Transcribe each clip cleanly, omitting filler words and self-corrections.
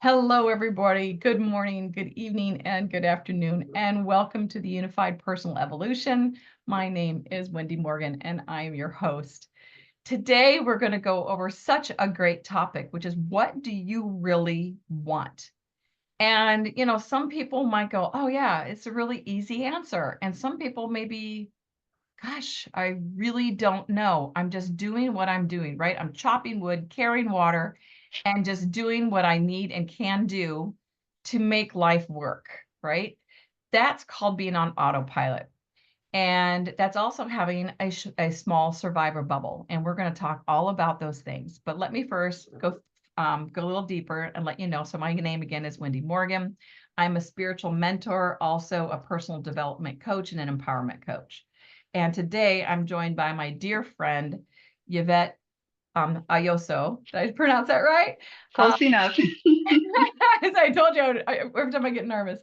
Hello, everybody. Good morning, good evening, and good afternoon, and welcome to the Unified Personal Evolution. My name is Wendy Morgan, and I am your host. Today, we're going to go over such a great topic, which is what do you really want? And, some people might go, oh, yeah, it's a really easy answer. And some people maybe, gosh, I really don't know. I'm just doing what I'm doing, right? I'm chopping wood, carrying water, and just doing what I need and can do to make life work, right? That's called being on autopilot. And that's also having a small survivor bubble. And we're going to talk all about those things. But let me first go a little deeper and let you know. So my name again is Wendy Morgan. I'm a spiritual mentor, also a personal development coach and an empowerment coach. And today I'm joined by my dear friend, Yvette Ayoso. Did I pronounce that right? Close enough. As I told you, every time I get nervous.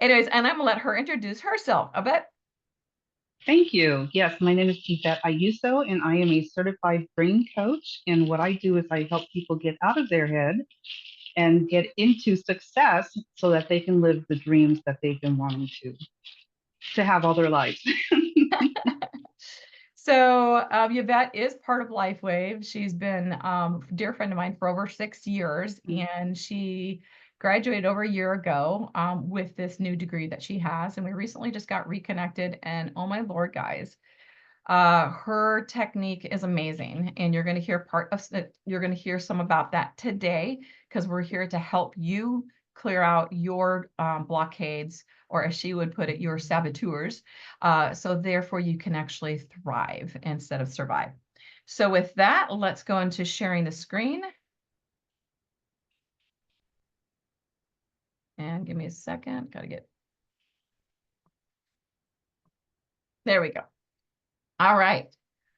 Anyways, and I'm going to let her introduce herself. Yvette. Thank you. Yes, my name is Yvette Ayuso, and I am a certified brain coach. And what I do is I help people get out of their head and get into success so that they can live the dreams that they've been wanting to have all their lives. So Yvette is part of LifeWave. She's been a dear friend of mine for over 6 years, and she graduated over a year ago with this new degree that she has. And we recently just got reconnected. And oh my Lord, guys, her technique is amazing. And you're going to hear you're going to hear some about that today because we're here to help you clear out your blockades, or as she would put it, your saboteurs. So therefore you can actually thrive instead of survive. So with that, let's go into sharing the screen. And give me a second. Got to get, there we go. All right.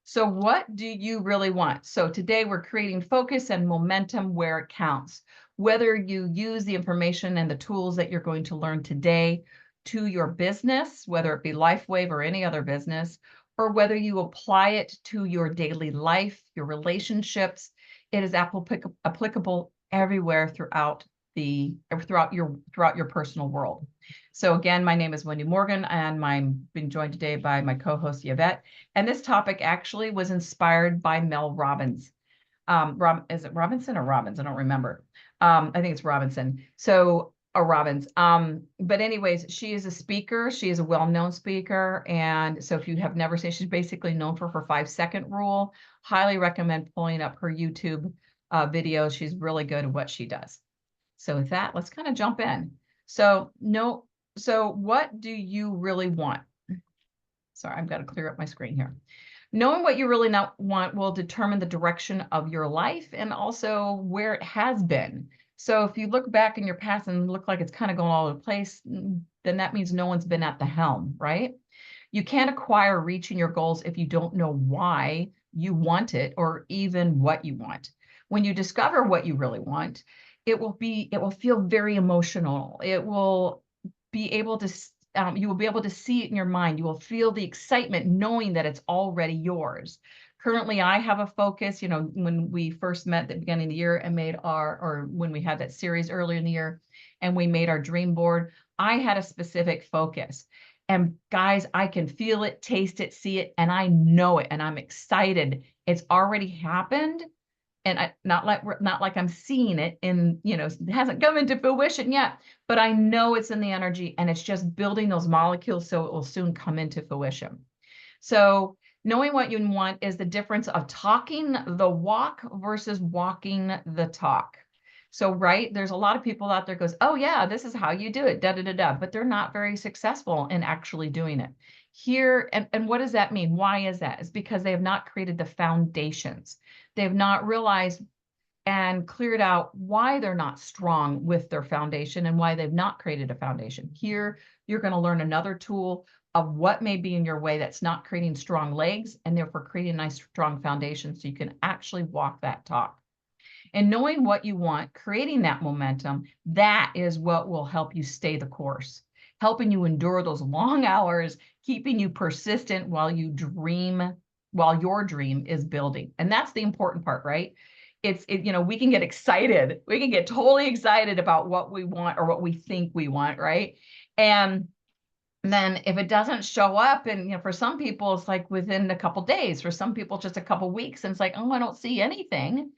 So what do you really want? So today we're creating focus and momentum where it counts. Whether you use the information and the tools that you're going to learn today to your business, whether it be LifeWave or any other business, or whether you apply it to your daily life, your relationships, it is applicable everywhere throughout your personal world. So again, my name is Wendy Morgan, and I'm being joined today by my co-host Yvette. And this topic actually was inspired by Mel Robbins. Is it Robinson or Robbins? I don't remember. I think it's Robinson. So, or Robbins. But anyways, she is a speaker. She is a well-known speaker. And so if you have never seen, she's basically known for her 5-second rule. Highly recommend pulling up her YouTube videos. She's really good at what she does. So with that, let's kind of jump in. So what do you really want? Sorry, I've got to clear up my screen here. Knowing what you really not want will determine the direction of your life and also where it has been. So if you look back in your past and look like it's kind of going all over the place, then that means no one's been at the helm, right? You can't acquire reaching your goals if you don't know why you want it or even what you want. When you discover what you really want, it will feel very emotional. It will be able to you will be able to see it in your mind. You will feel the excitement knowing that it's already yours. Currently, I have a focus. When we first met at the beginning of the year and or when we had that series earlier in the year and we made our dream board, I had a specific focus. And guys, I can feel it, taste it, see it, and I know it, and I'm excited. It's already happened, and not like I'm seeing it it hasn't come into fruition yet, but I know it's in the energy and it's just building those molecules so it will soon come into fruition. So knowing what you want is the difference of talking the walk versus walking the talk. So, right, there's a lot of people out there goes, oh yeah, this is how you do it, da da da da, but they're not very successful in actually doing it. Here, and what does that mean? Why is that? It's because they have not created the foundations. They've not realized and cleared out why they're not strong with their foundation and why they've not created a foundation. Here, you're going to learn another tool of what may be in your way that's not creating strong legs and therefore creating a nice strong foundation so you can actually walk that talk. And knowing what you want, creating that momentum, that is what will help you stay the course, helping you endure those long hours, keeping you persistent while your dream is building. And that's the important part, right? we can get excited. We can get totally excited about what we want or what we think we want, right? And then if it doesn't show up, and for some people it's like within a couple days, for some people just a couple weeks, and it's like, oh, I don't see anything.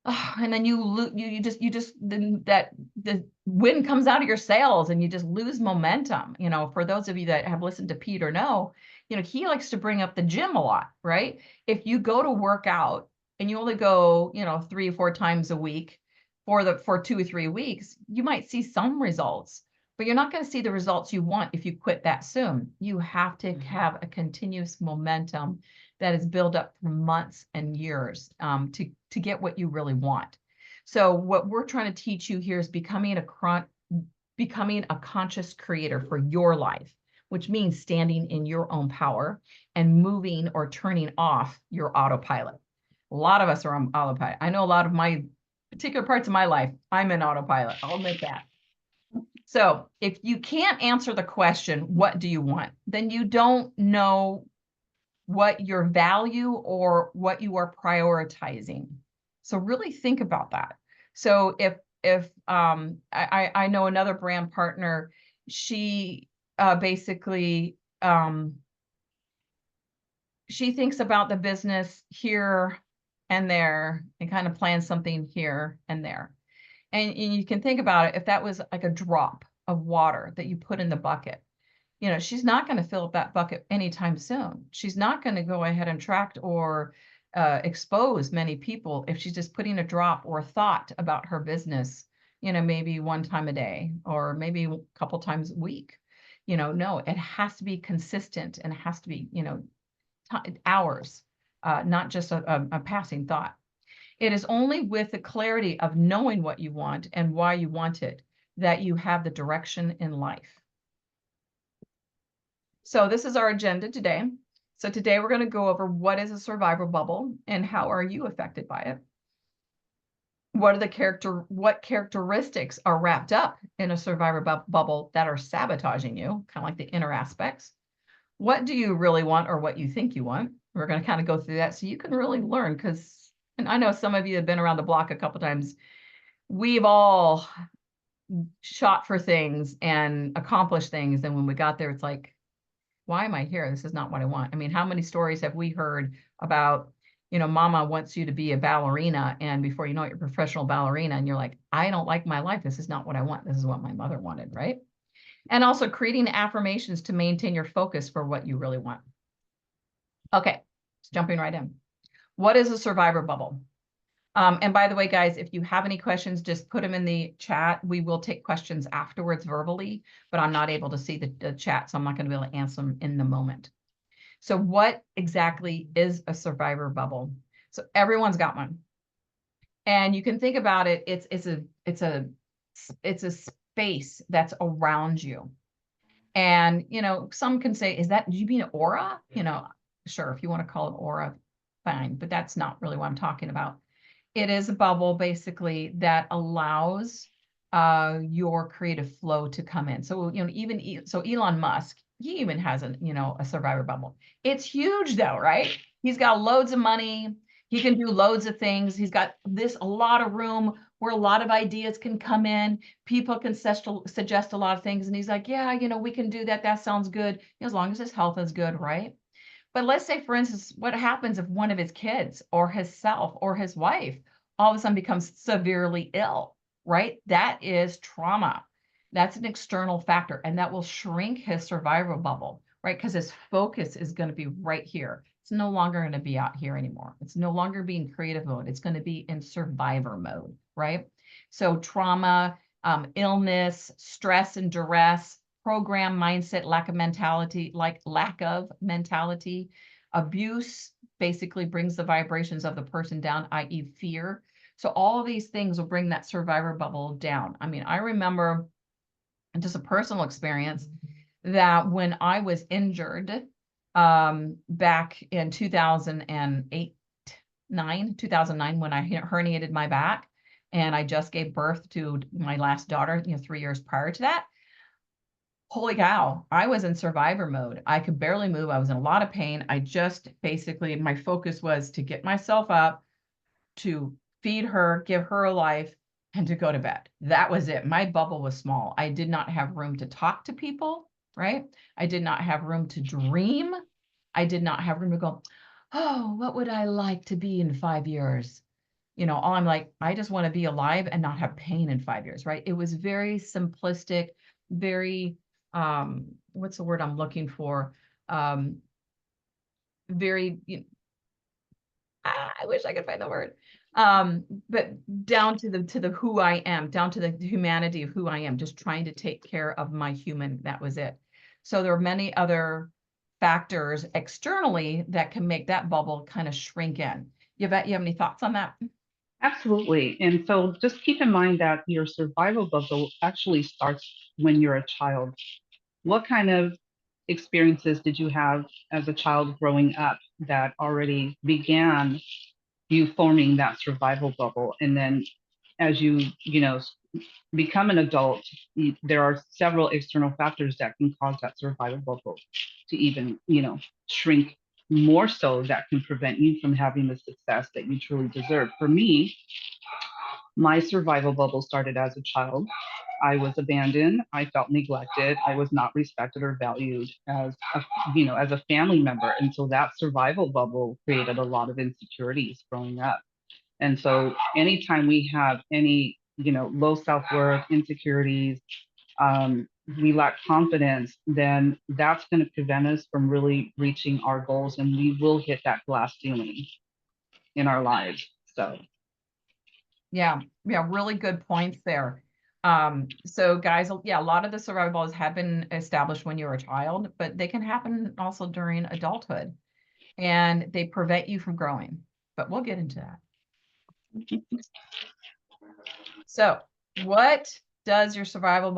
And then the wind comes out of your sails and you just lose momentum. For those of you that have listened to Peter know, he likes to bring up the gym a lot, right? If you go to work out and you only go, 3 or 4 times a week for 2 or 3 weeks, you might see some results, but you're not going to see the results you want if you quit that soon. You have to have a continuous momentum that is built up for months and years to get what you really want. So what we're trying to teach you here is becoming a conscious creator for your life, which means standing in your own power and moving or turning off your autopilot. A lot of us are on autopilot. I know a lot of my particular parts of my life, I'm in autopilot. I'll admit that. So if you can't answer the question, what do you want? Then you don't know what your value or what you are prioritizing. So really think about that. So if I know another brand partner, she basically she thinks about the business here and there and kind of plans something here and there. And you can think about it, if that was like a drop of water that you put in the bucket, she's not going to fill up that bucket anytime soon. She's not going to go ahead and attract or expose many people if she's just putting a drop or a thought about her business, maybe 1 time a day or maybe a couple times a week. No, it has to be consistent and it has to be, hours, not just a passing thought. It is only with the clarity of knowing what you want and why you want it that you have the direction in life. So this is our agenda today. So today we're going to go over what is a survivor bubble and how are you affected by it? What characteristics are wrapped up in a survivor bubble that are sabotaging you, kind of like the inner aspects? What do you really want or what you think you want? We're going to kind of go through that so you can really learn, and I know some of you have been around the block a couple times. We've all shot for things and accomplished things. And when we got there, it's like, why am I here? This is not what I want. I mean, how many stories have we heard about, mama wants you to be a ballerina, and before you know it, you're a professional ballerina, and you're like, I don't like my life. This is not what I want. This is what my mother wanted, right? And also creating affirmations to maintain your focus for what you really want. Okay, jumping right in. What is a survivor bubble? And by the way, guys, if you have any questions, just put them in the chat. We will take questions afterwards verbally, but I'm not able to see the chat, so I'm not going to be able to answer them in the moment. So what exactly is a survivor bubble? So everyone's got one. And you can think about it, it's a space that's around you. And, some can say, do you mean aura? Sure, if you want to call it aura, fine, but that's not really what I'm talking about. It is a bubble basically that allows your creative flow to come in. So, Elon Musk, he even has a survivor bubble. It's huge though, right? He's got loads of money. He can do loads of things. He's got a lot of room where a lot of ideas can come in. People can suggest a lot of things. And he's like, yeah, we can do that. That sounds good. As long as his health is good, right? But let's say, for instance, what happens if one of his kids or himself or his wife all of a sudden becomes severely ill, right? That is trauma. That's an external factor, and that will shrink his survival bubble, right? Because his focus is going to be right here. It's no longer going to be out here anymore. It's no longer being creative mode. It's going to be in survivor mode, right? So trauma, illness, stress and duress, program mindset, lack of mentality, abuse basically brings the vibrations of the person down, i.e. fear. So all of these things will bring that survivor bubble down. I mean, I remember just a personal experience that when I was injured back in 2009, when I herniated my back, and I just gave birth to my last daughter, 3 years prior to that. Holy cow, I was in survivor mode. I could barely move. I was in a lot of pain. I just basically, my focus was to get myself up, to feed her, give her a life, and to go to bed. That was it. My bubble was small. I did not have room to talk to people, right? I did not have room to dream. I did not have room to go, oh, what would I like to be in 5 years? All I'm like, I just want to be alive and not have pain in 5 years, right? It was very simplistic, very, what's the word I'm looking for? Um, very, I wish I could find the word. But down to the who I am, down to the humanity of who I am, just trying to take care of my human. That was it. So there are many other factors externally that can make that bubble kind of shrink in. Yvette, you have any thoughts on that? Absolutely. And so just keep in mind that your survival bubble actually starts when you're a child. What kind of experiences did you have as a child growing up that already began you forming that survival bubble? And then as you become an adult, there are several external factors that can cause that survival bubble to even shrink more, so that can prevent you from having the success that you truly deserve. For me, my survival bubble started as a child. I was abandoned. I felt neglected. I was not respected or valued as a family member. And so that survival bubble created a lot of insecurities growing up. And so anytime we have any low self-worth, insecurities, we lack confidence, then that's going to prevent us from really reaching our goals, and we will hit that glass ceiling in our lives. So Yeah, yeah, really good points there. So guys, yeah, a lot of the survival bubbles have been established when you're a child, but they can happen also during adulthood, and they prevent you from growing. But we'll get into that. So, how does your survival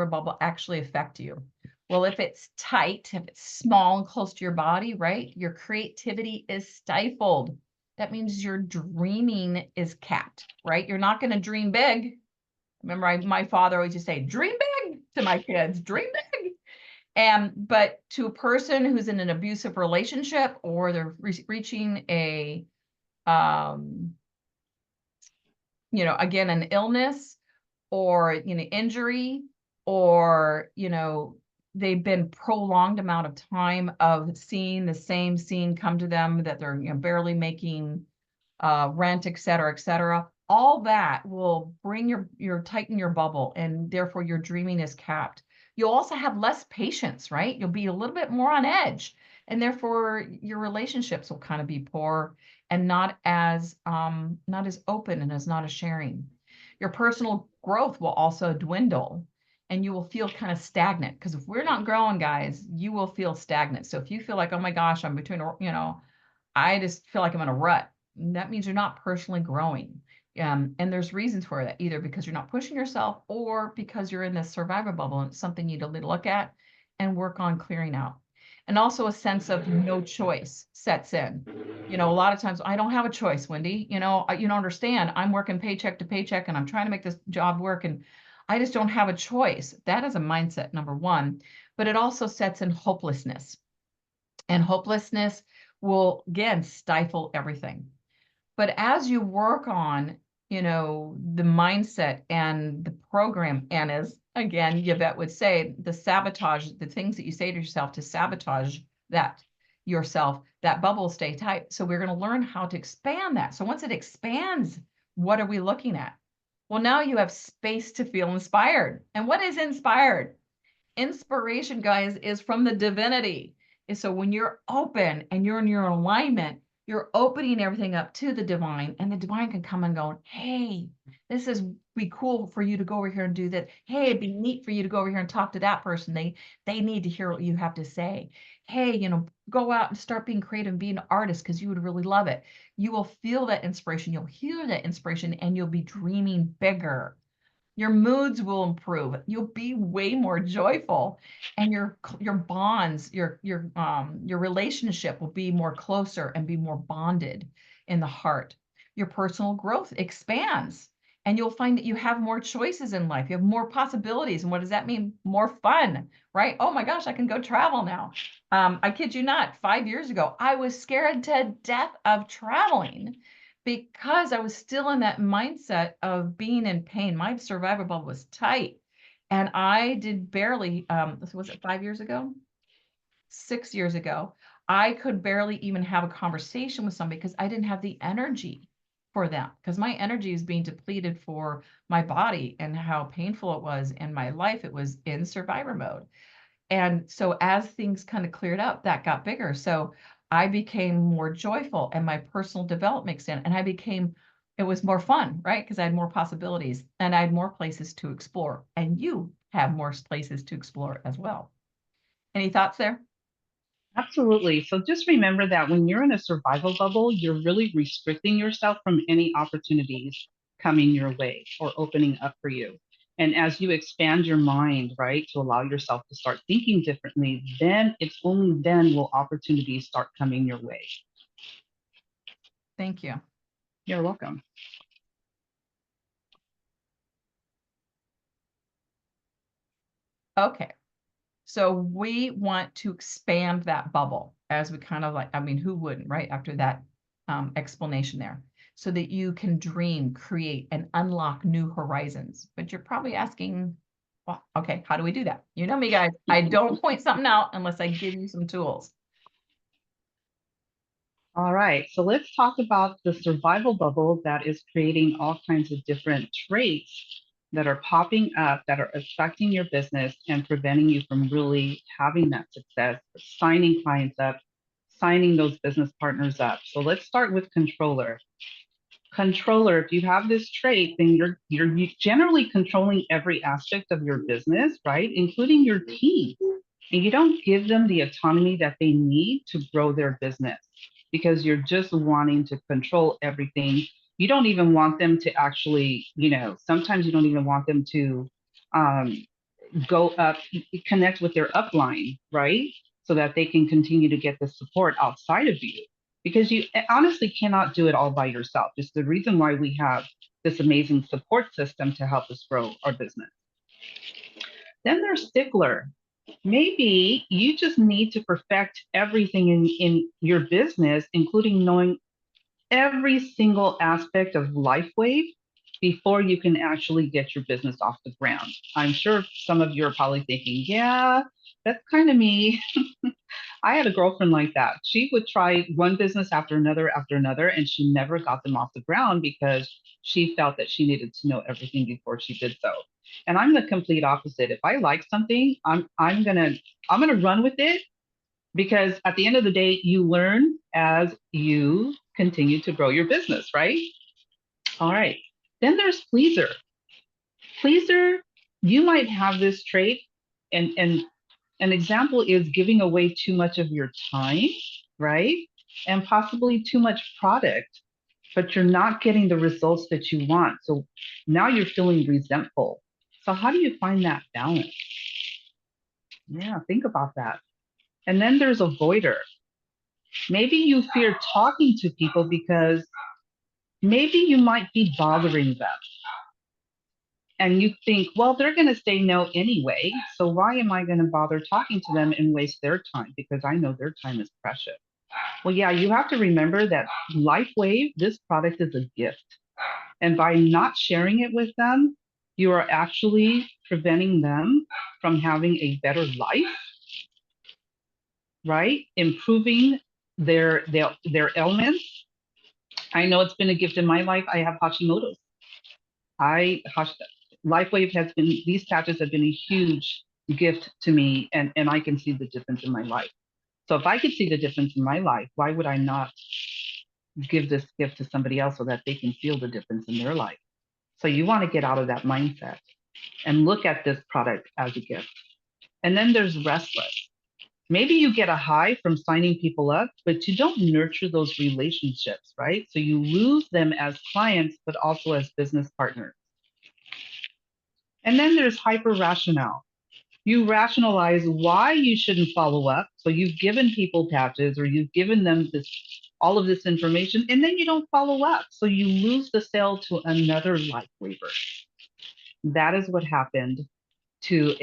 bubble actually affect you? Well, if it's tight, if it's small and close to your body, right, your creativity is stifled. That means your dreaming is capped, right? You're not going to dream big. Remember, my father always used to say, dream big to my kids, dream big. But to a person who's in an abusive relationship, or they're reaching um, again, an illness, or, injury, or, they've been prolonged amount of time of seeing the same scene come to them, that they're, barely making rent, et cetera, et cetera. All that will bring tighten your bubble, and therefore your dreaming is capped. You'll also have less patience, right? You'll be a little bit more on edge, and therefore your relationships will kind of be poor, and not as open, and as not as sharing. Your personal growth will also dwindle, and you will feel kind of stagnant, because if we're not growing, guys, you will feel stagnant. So if you feel like, oh my gosh, I'm between, I just feel like I'm in a rut, that means you're not personally growing. And there's reasons for that, either because you're not pushing yourself, or because you're in this survivor bubble, and it's something you need to look at and work on clearing out. And also a sense of no choice sets in. A lot of times, I don't have a choice, Wendy. You don't understand. I'm working paycheck to paycheck, and I'm trying to make this job work, and I just don't have a choice. That is a mindset, number one. But it also sets in hopelessness. And hopelessness will, again, stifle everything. But as you work on, the mindset and the program, and as again, Yvette would say, the sabotage, the things that you say to yourself to sabotage that yourself, that bubble will stay tight. So we're going to learn how to expand that. So once it expands, what are we looking at? Well, now you have space to feel inspired. And what is inspired? Inspiration, guys, is from the divinity. And so when you're open and you're in your alignment, you're opening everything up to the divine, and the divine can come and go, hey, this is be cool for you to go over here and do that. Hey, it'd be neat for you to go over here and talk to that person. They need to hear what you have to say. Hey, go out and start being creative and be an artist, because you would really love it. You will feel that inspiration, you'll hear that inspiration, and you'll be dreaming bigger. Your moods will improve. You'll be way more joyful, and your bonds, your relationship will be more closer and be more bonded in the heart. Your personal growth expands, and you'll find that you have more choices in life. You have more possibilities. And what does that mean? More fun, right? Oh my gosh, I can go travel now. I kid you not, 5 years ago, I was scared to death of traveling, because I was still in that mindset of being in pain. My survival bubble was tight. And I did barely, was it 5 years ago? 6 years ago, I could barely even have a conversation with somebody because I didn't have the energy for them. Because my energy is being depleted for my body and how painful it was in my life. It was in survivor mode. And so as things kind of cleared up, that got bigger. So I became more joyful and my personal development extended and it was more fun, right? Because I had more possibilities and I had more places to explore. And you have more places to explore as well. Any thoughts there? Absolutely. So just remember that when you're in a survival bubble, you're really restricting yourself from any opportunities coming your way or opening up for you. And as you expand your mind, right, to allow yourself to start thinking differently, then it's only then will opportunities start coming your way. Thank you. You're welcome. Okay. So we want to expand that bubble as we kind of like, I mean, who wouldn't, right? After that explanation there, so that you can dream, create, and unlock new horizons. But you're probably asking, well, okay, how do we do that? You know me, guys, I don't point something out unless I give you some tools. All right, so let's talk about the survival bubble that is creating all kinds of different traits that are popping up that are affecting your business and preventing you from really having that success, signing clients up, signing those business partners up. So let's start with controller. Controller, if you have this trait, then you're generally controlling every aspect of your business, right? Including your team. And you don't give them the autonomy that they need to grow their business because you're just wanting to control everything. You don't even want them to actually, sometimes you don't even want them to um, go up, connect with their upline, right? So that they can continue to get the support outside of you. Because you honestly cannot do it all by yourself. It's the reason why we have this amazing support system to help us grow our business. Then there's stickler. Maybe you just need to perfect everything in your business, including knowing every single aspect of LifeWave before you can actually get your business off the ground. I'm sure some of you are probably thinking, yeah, that's kind of me. I had a girlfriend like that. She would try one business after another, and she never got them off the ground because she felt that she needed to know everything before she did so. And I'm the complete opposite. If I like something, I'm gonna run with it because at the end of the day, you learn as you continue to grow your business, right? All right. Then there's pleaser. Pleaser, you might have this trait, and an example is giving away too much of your time, right? And possibly too much product, but you're not getting the results that you want. So now you're feeling resentful. So how do you find that balance? Yeah, think about that. And then there's avoider. Maybe you fear talking to people because maybe you might be bothering them. And you think, well, they're going to say no anyway. So why am I going to bother talking to them and waste their time? Because I know their time is precious. Well, yeah, you have to remember that LifeWave, this product is a gift. And by not sharing it with them, you are actually preventing them from having a better life, right? Improving their ailments. I know it's been a gift in my life. I have Hashimoto's. I LifeWave has been, these patches have been a huge gift to me, and I can see the difference in my life. So if I could see the difference in my life, why would I not give this gift to somebody else so that they can feel the difference in their life? So you want to get out of that mindset and look at this product as a gift. And then there's restless. Maybe you get a high from signing people up, but you don't nurture those relationships, right? So you lose them as clients, but also as business partners. And then there's hyper rationale. You rationalize why you shouldn't follow up. So you've given people patches or you've given them this all of this information, and then you don't follow up. So you lose the sale to another life waiver. That is what happened to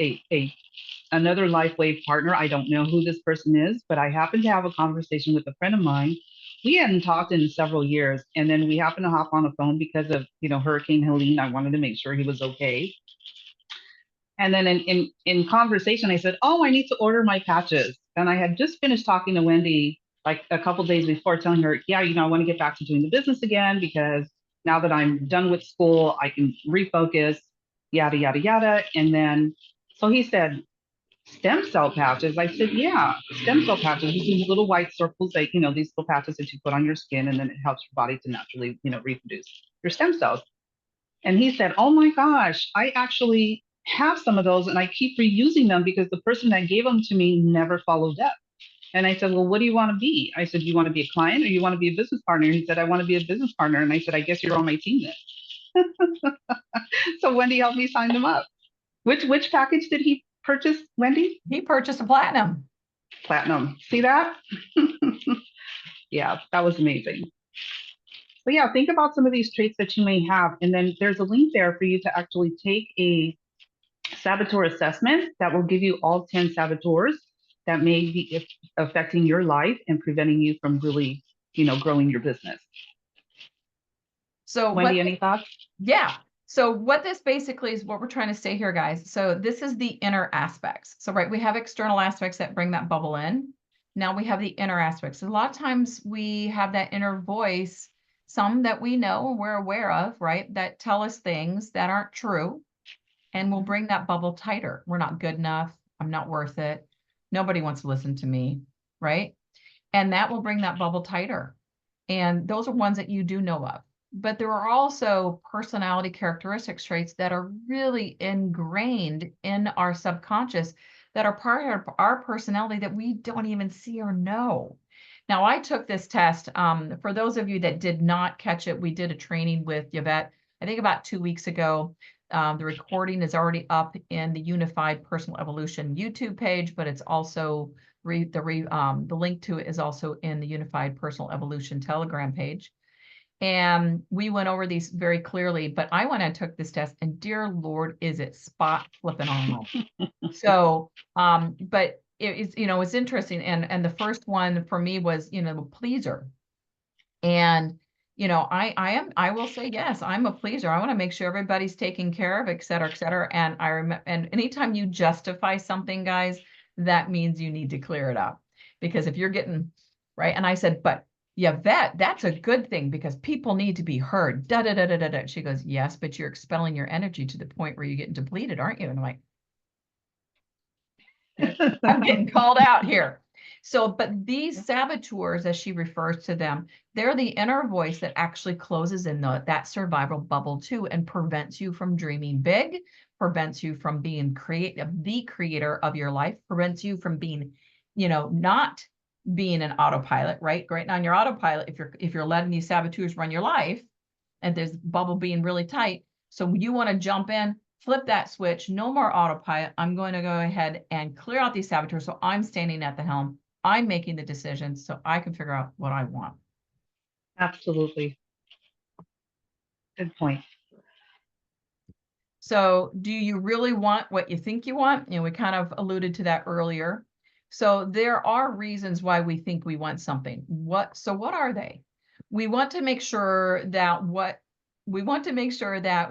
another LifeWave partner. I don't know who this person is, but I happened to have a conversation with a friend of mine we hadn't talked in several years. And then we happened to hop on the phone because of, Hurricane Helene. I wanted to make sure he was okay. And then in conversation, I said, "Oh, I need to order my patches." And I had just finished talking to Wendy like a couple days before, telling her, "Yeah, I want to get back to doing the business again because now that I'm done with school, I can refocus, yada, yada, yada." And then, so he said, "Stem cell patches." I said, "Yeah, stem cell patches. These little white circles, like, these little patches that you put on your skin, and then it helps your body to naturally, reproduce your stem cells." And he said, "Oh my gosh, I actually have some of those and I keep reusing them because the person that gave them to me never followed up." And I said, "Well, what do you want to be?" I said, "You want to be a client or you want to be a business partner?" And he said, "I want to be a business partner." And I said, "I guess you're on my team then." So Wendy helped me sign them up. Which package did he purchase, Wendy? He purchased a platinum. Platinum. See that? Yeah, that was amazing. But yeah, think about some of these traits that you may have. And then there's a link there for you to actually take a saboteur assessment that will give you all 10 saboteurs that may be affecting your life and preventing you from really, growing your business. So Wendy, any thoughts? yeah. So what this basically is, what we're trying to say here, guys. So this is the inner aspects. So, right, we have external aspects that bring that bubble in. Now we have the inner aspects. A lot of times we have that inner voice, some that we know and we're aware of, right, that tell us things that aren't true. And we'll bring that bubble tighter. We're not good enough. I'm not worth it. Nobody wants to listen to me, right? And that will bring that bubble tighter. And those are ones that you do know of. But there are also personality characteristics traits that are really ingrained in our subconscious that are part of our personality that we don't even see or know. Now, I took this test. For those of you that did not catch it, we did a training with Yvette, I think about 2 weeks ago. The recording is already up in the Unified Personal Evolution YouTube page, but it's also the link to it is also in the Unified Personal Evolution Telegram page. And we went over these very clearly, but I went and took this test, and dear Lord, is it spot flipping on. So, but it's interesting. And the first one for me was, pleaser. And, I will say, yes, I'm a pleaser. I want to make sure everybody's taken care of, et cetera, et cetera. And I remember, and anytime you justify something, guys, that means you need to clear it up. Because if you're getting, right. And I said, but yeah, that's a good thing because people need to be heard. Da, da, da, da, da, da. She goes, yes, but you're expelling your energy to the point where you're getting depleted, aren't you? And I'm like, I'm getting called out here. So, but these saboteurs, as she refers to them, they're the inner voice that actually closes in that survival bubble too, and prevents you from dreaming big, prevents you from being the creator of your life, prevents you from being, not being an autopilot, right? Right now, on your autopilot, if you're letting these saboteurs run your life, and there's bubble being really tight, so you want to jump in, flip that switch, no more autopilot. I'm going to go ahead and clear out these saboteurs. So I'm standing at the helm. I'm making the decisions so I can figure out what I want. Absolutely. Good point. So do you really want what you think you want? We kind of alluded to that earlier. So there are reasons why we think we want something. What are they? We want to make sure that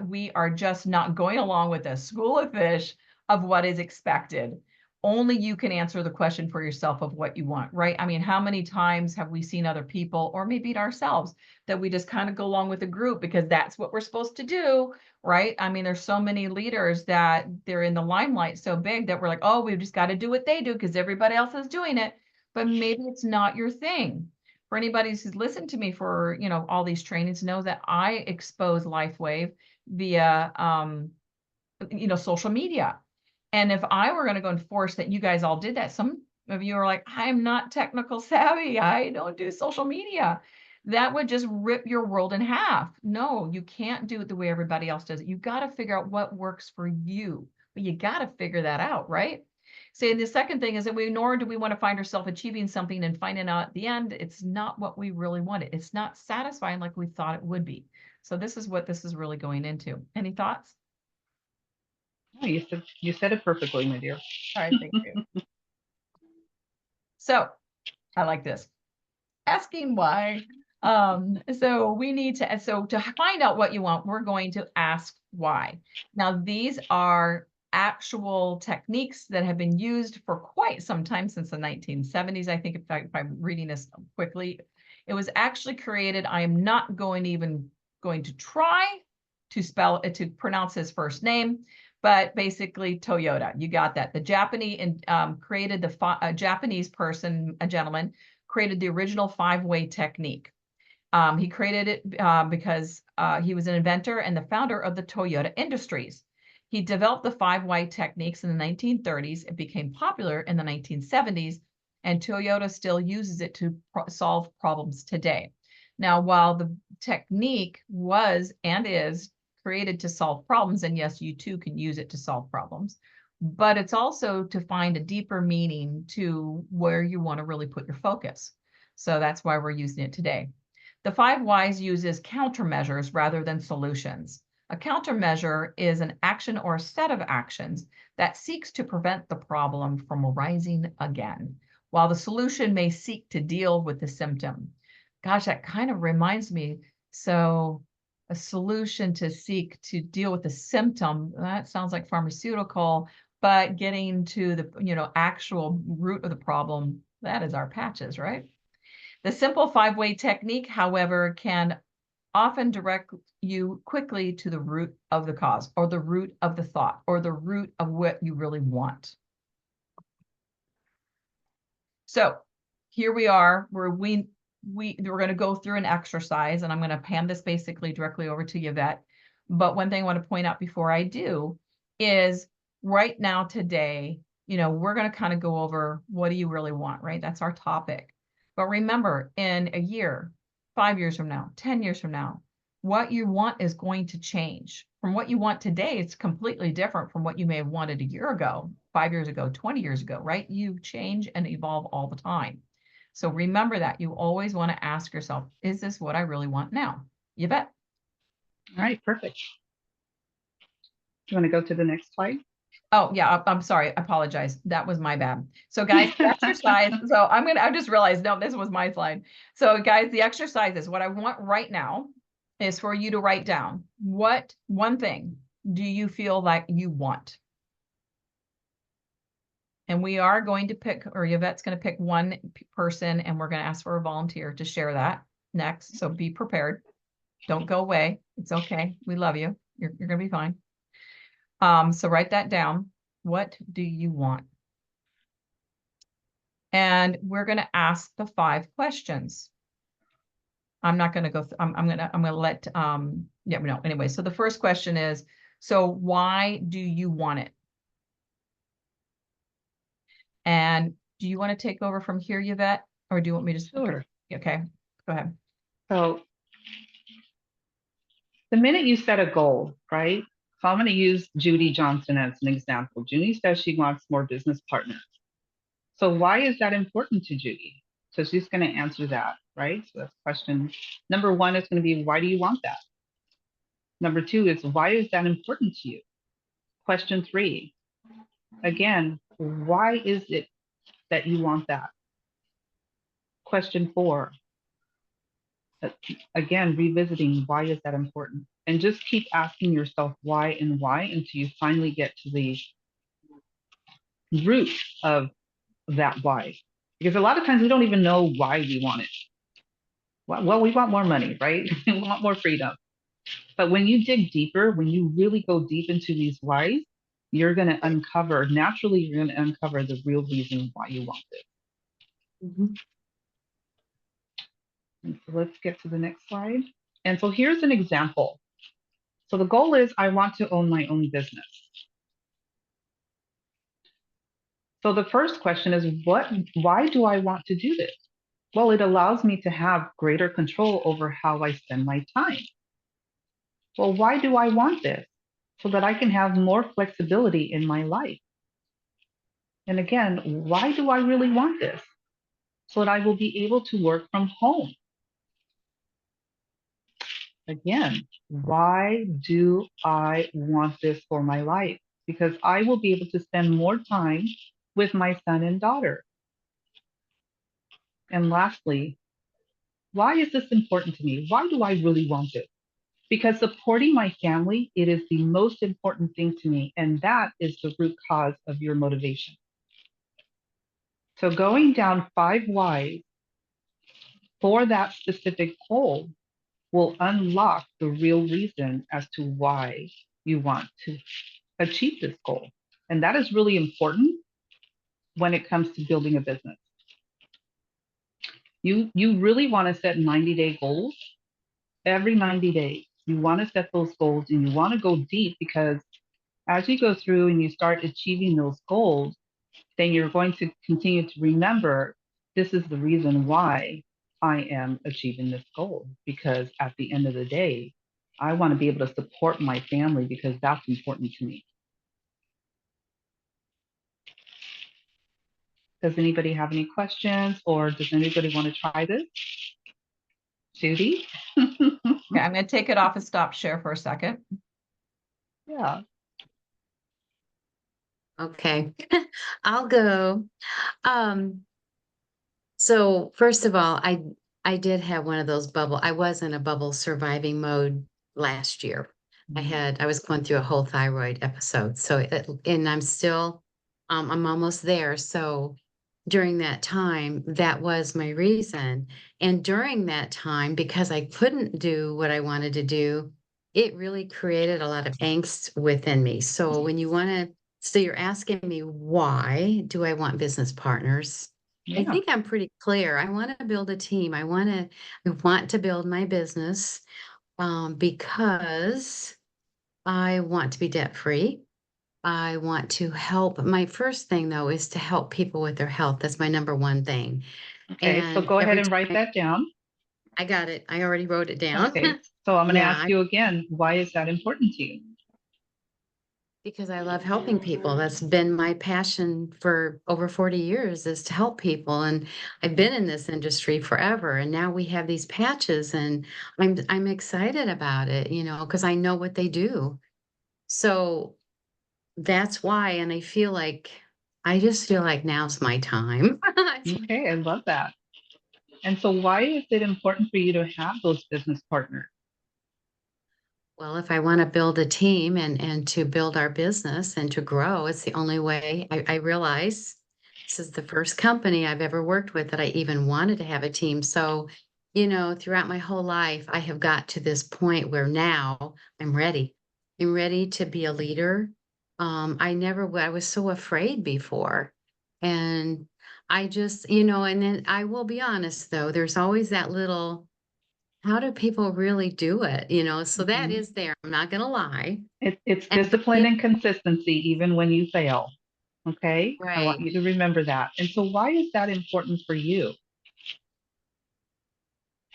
we are just not going along with a school of fish of what is expected. Only you can answer the question for yourself of what you want, right? I mean, how many times have we seen other people or maybe ourselves that we just kind of go along with the group because that's what we're supposed to do, right? I mean, there's so many leaders that they're in the limelight so big that we're like, oh, we've just got to do what they do because everybody else is doing it. But maybe it's not your thing. For anybody who's listened to me for, all these trainings, know that I expose LifeWave via, social media. And if I were going to go and force that you guys all did that, some of you are like, I'm not technical savvy. I don't do social media. That would just rip your world in half. No, you can't do it the way everybody else does it. You got to figure out what works for you, but you got to figure that out, right? So the second thing is that nor do we want to find ourselves achieving something and finding out at the end, it's not what we really wanted. It's not satisfying like we thought it would be. So this is what this is really going into. Any thoughts? Oh, you said it perfectly, my dear. All right, thank you. So I like this. asking why. So we need to, so to find out what you want, we're going to ask why. Now, these are actual techniques that have been used for quite some time, since the 1970s. I think if I'm reading this quickly, it was actually created. I am not even going to try to spell it, to pronounce his first name, but basically Toyota. You got that. The Japanese created the Japanese person, a gentleman, created the original five-way technique. He created it because he was an inventor and the founder of the Toyota Industries. He developed the five-way techniques in the 1930s. It became popular in the 1970s, and Toyota still uses it to solve problems today. Now, while the technique was and is created to solve problems, and yes, you too can use it to solve problems, but it's also to find a deeper meaning to where you want to really put your focus. So that's why we're using it today. The five whys uses countermeasures rather than solutions. A countermeasure is an action or a set of actions that seeks to prevent the problem from arising again, while the solution may seek to deal with the symptom. Gosh, that kind of reminds me. So a solution to seek to deal with the symptom, that sounds like pharmaceutical, but getting to the actual root of the problem, that is our patches, right? The simple five-way technique, however, can often direct you quickly to the root of the cause, or the root of the thought, or the root of what you really want. So here we are, where we're going to go through an exercise, and I'm going to hand this basically directly over to Yvette. But one thing I want to point out before I do is right now, today, we're going to kind of go over, what do you really want, right? That's our topic. But remember, in a year, 5 years from now, 10 years from now, what you want is going to change. From what you want today, it's completely different from what you may have wanted a year ago, 5 years ago, 20 years ago, right? You change and evolve all the time. So remember that. You always want to ask yourself, is this what I really want now? You bet. All right, perfect. Do you want to go to the next slide? Oh, yeah, I'm sorry. I apologize. That was my bad. So guys, the exercise. So I just realized, no, this was my slide. So guys, the exercise is, what I want right now is for you to write down, what one thing do you feel like you want? And we are going to pick, or Yvette's going to pick one person, and we're going to ask for a volunteer to share that next. So be prepared. Don't go away. It's okay. We love you. You're going to be fine. So write that down. What do you want? And we're going to ask the 5 questions. I'm not going to go, I'm going to let, yeah, no, anyway. So the first question is, so why do you want it? And do you want to take over from here, Yvette? Or do you want me to? Sure. Okay, go ahead. So the minute you set a goal, right? So I'm going to use Judy Johnson as an example. Judy says she wants more business partners. So why is that important to Judy? So she's going to answer that, right? So that's question number 1 is going to be, why do you want that? Number 2 is, why is that important to you? Question 3, again, why is it that you want that? Question 4, again, revisiting, why is that important? And just keep asking yourself why and why until you finally get to the root of that why. Because a lot of times we don't even know why we want it. Well, we want more money, right? We want more freedom. But when you dig deeper, when you really go deep into these whys, you're going to uncover, naturally, you're going to uncover the real reason why you want this. And so let's get to the next slide. And so here's an example. So the goal is, I want to own my own business. So the first question is, why do I want to do this? Well, it allows me to have greater control over how I spend my time. Well, why do I want this? So that I can have more flexibility in my life. And again, why do I really want this? So that I will be able to work from home. Again, why do I want this for my life? Because I will be able to spend more time with my son and daughter. And lastly, Why is this important to me? Why do I really want it? Because supporting my family, it is the most important thing to me. And that is the root cause of your motivation. So going down 5 whys for that specific goal will unlock the real reason as to why you want to achieve this goal. And that is really important when it comes to building a business. You really want to set 90-day goals every 90 days. You want to set those goals and you want to go deep, because as you go through and you start achieving those goals, then you're going to continue to remember, this is the reason why I am achieving this goal. Because at the end of the day, I want to be able to support my family because that's important to me. Does anybody have any questions, or does anybody want to try this? Judy? Okay, I'm going to take it off and stop share for a second. Yeah. Okay, I'll go. Um, so first of all, I did have one of those bubble. I was in a bubble surviving mode last year. I was going through a whole thyroid episode. And I'm still, I'm almost there. So during that time, that was my reason. And during that time, because I couldn't do what I wanted to do, it really created a lot of angst within me. So when you want to, so you're asking me, why do I want business partners? I Yeah. think I'm pretty clear. I want to build a team. I want to build my business because I want to be debt free. I want to help. My first thing though is to help people with their health. That's my number one thing. Okay, so And go ahead every and write time that down. I got it, I already wrote it down. Okay, so I'm going to Yeah, ask you again, why is that important to you? because I love helping people. That's been my passion for over 40 years, is to help people. And I've been in this industry forever. And now we have these patches and I'm excited about it, because I know what they do. So that's why. And I just feel like now's my time. Okay, I love that. And so why is it important for you to have those business partners? Well, if I want to build a team and to build our business and to grow, it's the only way. I realize this is the first company I've ever worked with that I even wanted to have a team. So, throughout my whole life, I have got to this point where now I'm ready. I'm ready to be a leader. I was so afraid before. And I just, and then I will be honest though, there's always that little, how do people really do it? So that Mhm. is there. I'm not going to lie. It's And discipline and consistency, even when you fail. Okay, I want right. you to remember that. And so why is that important for you?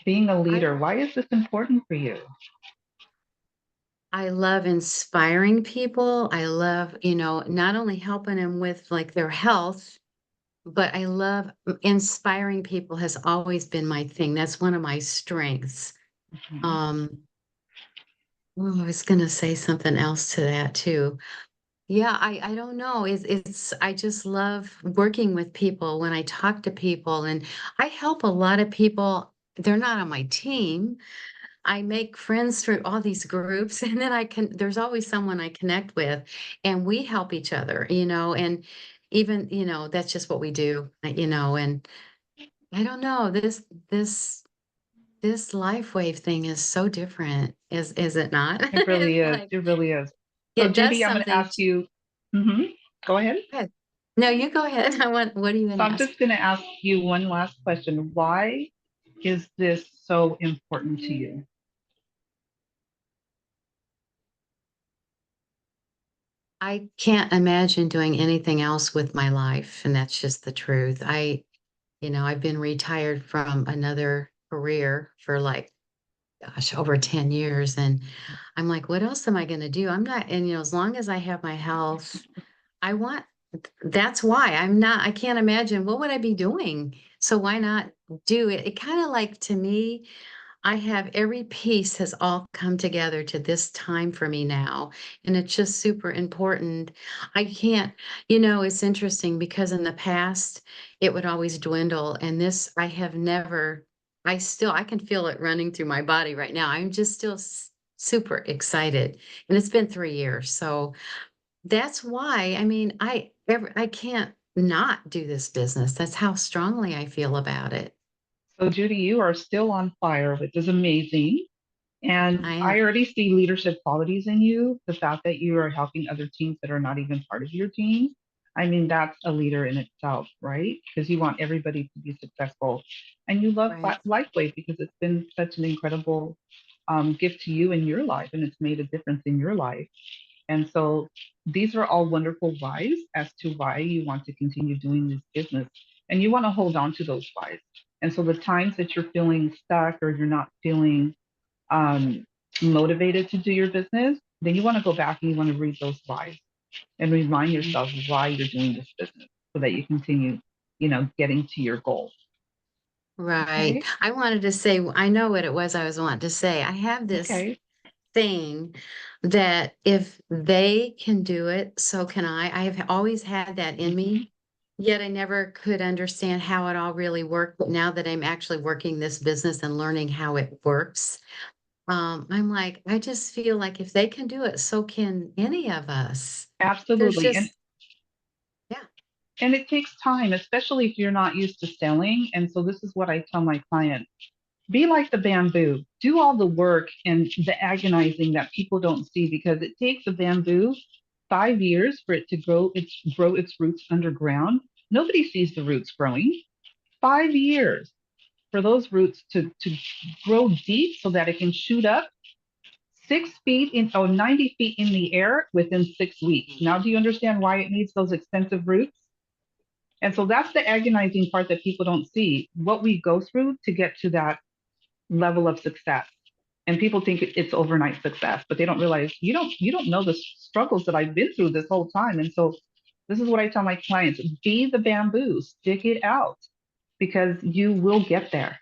Being a I leader, why is this important for you? I love inspiring people. I love, not only helping them with like their health, but I love inspiring people has always been my thing. That's one of my strengths. Mhm. Um, I was going to say something else to that too. Yeah, I don't know. I just love working with people when I talk to people, and I help a lot of people. They're not on my team. I make friends through all these groups, and then there's always someone I connect with, and we help each other, and even, that's just what we do, and I don't know, this life wave thing is so different. Is it not? It really It's is. like It really is. So it does Judy, I'm going to something. ask you, go ahead. Good. No, you go ahead. What are you So gonna I'm ask? just going to ask you one last question. Why is this so important to you? I can't imagine doing anything else with my life, and that's just the truth. I've been retired from another career for like, gosh, over 10 years. And I'm like, what else am I going to do? I'm not, and as long as I have my health, I want, that's why I can't imagine what would I be doing? So why not do it? It kind of like to me, I have every piece has all come together to this time for me now. And it's just super important. I can't, it's interesting because in the past, it would always dwindle. And this, I have never I can feel it running through my body right now. I'm just still super excited. And it's been 3 years. So that's why, I mean, I can't not do this business. That's how strongly I feel about it. So, Judy, you are still on fire, which is amazing. And I am I already see leadership qualities in you. The fact that you are helping other teams that are not even part of your team. I mean, that's a leader in itself, right? Because you want everybody to be successful. And you love right. Lifeway because it's been such an incredible gift to you in your life, and it's made a difference in your life. And so these are all wonderful whys as to why you want to continue doing this business. And you want to hold on to those whys. And so the times that you're feeling stuck or you're not feeling um, motivated to do your business, then you want to go back and you want to read those whys and remind yourself why you're doing this business so that you continue, getting to your goal. Right. Okay. I wanted to say, I know what it was I was wanting to say. I have this Okay. thing that if they can do it, so can I. I have always had that in Mhm. me, yet I never could understand how it all really worked. But now that I'm actually working this business and learning how it works, I'm like, I just feel like if they can do it, so can any of us. There's Absolutely. And just, yeah. and it takes time, especially if you're not used to selling. And so this is what I tell my clients. Be like the bamboo. Do all the work and the agonizing that people don't see because it takes a bamboo 5 years for it to grow its roots underground. Nobody sees the roots growing. 5 years for those roots to grow deep so that it can shoot up 6 feet in 90 feet in the air within 6 weeks. Now, do you understand why it needs those extensive roots? And so that's the agonizing part that people don't see, what we go through to get to that level of success. And people think it's overnight success, but they don't realize you don't know the struggles that I've been through this whole time. And so this is what I tell my clients: be the bamboo, stick it out, because you will get there.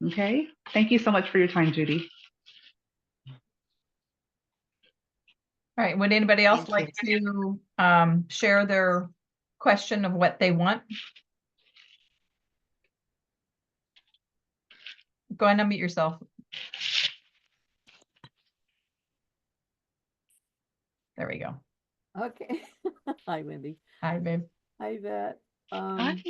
Okay. Thank you so much for your time, Judy. All right, would anybody else Thank you. like to share their question of what they want? Go ahead and unmute yourself. There we go. Okay. Hi, Wendy. Hi, babe. Hi, Vet. Hi.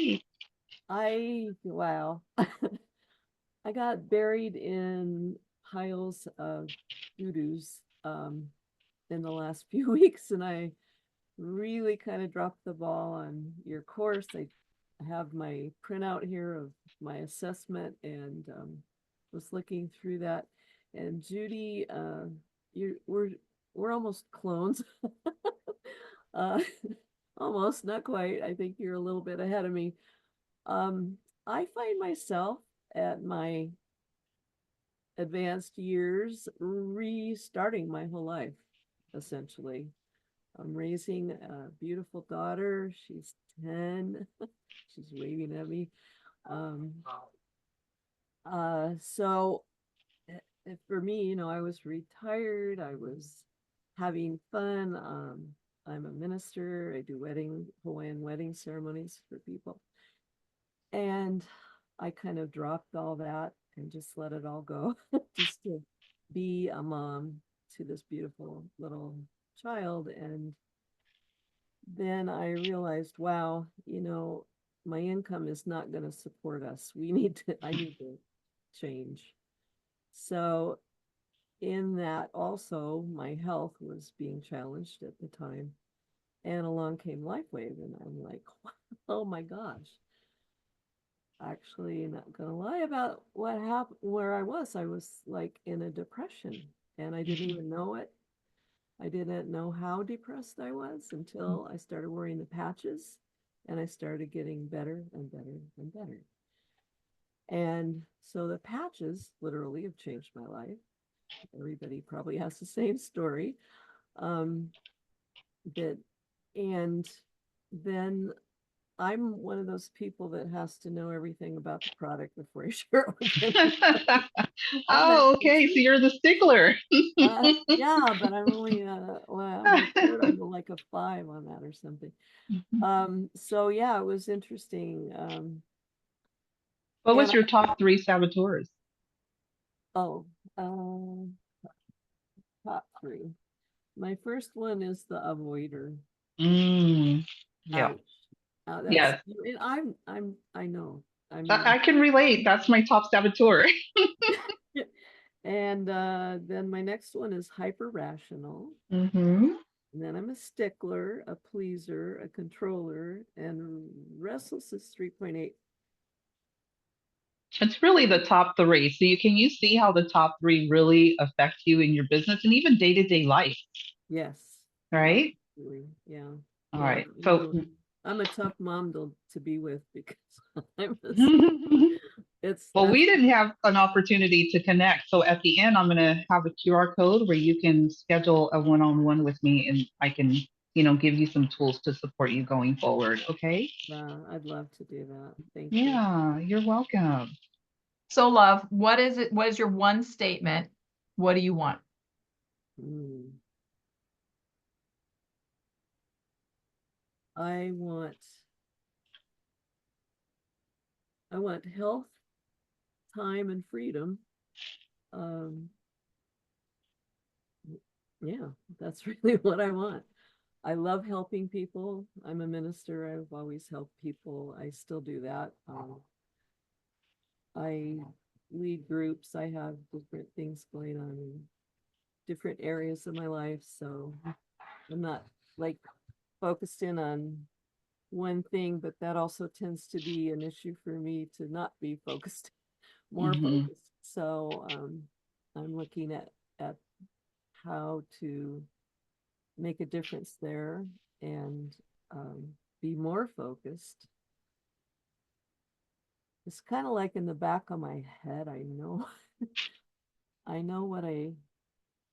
Wow. I got buried in piles of doo-doos in the last few weeks, and I really kind of dropped the ball on your course. I have my printout here of my assessment and was looking through that. And Judy, we're almost clones. uh, almost, not quite. I think you're a little bit ahead of me. I find myself at my advanced years restarting my whole life, essentially. I'm raising a beautiful daughter. She's 10. She's waving at me. Um, so for me, I was retired. I was having fun. I'm a minister. I do Hawaiian wedding ceremonies for people. And I kind of dropped all that and just let it all go, just to be a mom to this beautiful little child. And then I realized, wow, my income is not going to support us. I need to change. So in that also, my health was being challenged at the time. And along came LifeWave, and I'm like, oh my gosh. Actually, not gonna lie about what happened where I was. I was like in a depression, and I didn't even know it. I didn't know how depressed I was until I started wearing the patches, and I started getting better and better and better. And so the patches literally have changed my life. Everybody probably has the same story. Um, that, and then I'm one of those people that has to know everything about the product before I share it with anybody. I'm that Oh, okay. So person. you're the stickler. Yeah, but I'm only on my report, I'm like a 5 on that or something. So yeah, it was interesting. What was And your top 3 saboteurs? oh, top 3. My first one is the avoider. Mm, yeah. Ouch. That's, Yes. and I know. I I mean, can relate. That's my top saboteur. and then my next one is hyper rational. Mm-hmm. And then I'm a stickler, a pleaser, a controller, and restless is 3.8. It's really the top 3. So you see how the top 3 really affect you in your business and even day-to-day life, Yes. right? Absolutely. Yeah. All Yeah. right. So I'm a tough mom to be with because I'm a, it's well, that's we didn't have an opportunity to connect. So at the end, I'm going to have a QR code where you can schedule a one-on-one with me and I can, give you some tools to support you going forward. Okay. I'd love to do that. Thank you. Yeah, you're welcome. So love, what is it? What is your one statement? What do you want? Mm. I want health, time, and freedom. Um, yeah, that's really what I want. I love helping people. I'm a minister. I've always helped people. I still do that. I lead groups. I have different things going on in different areas of my life. So I'm not like focused in on one thing, but that also tends to be an issue for me to not be focused, more Hmm. focused. So I'm looking at how to make a difference there and be more focused. It's kind of like in the back of my head. I know I know what I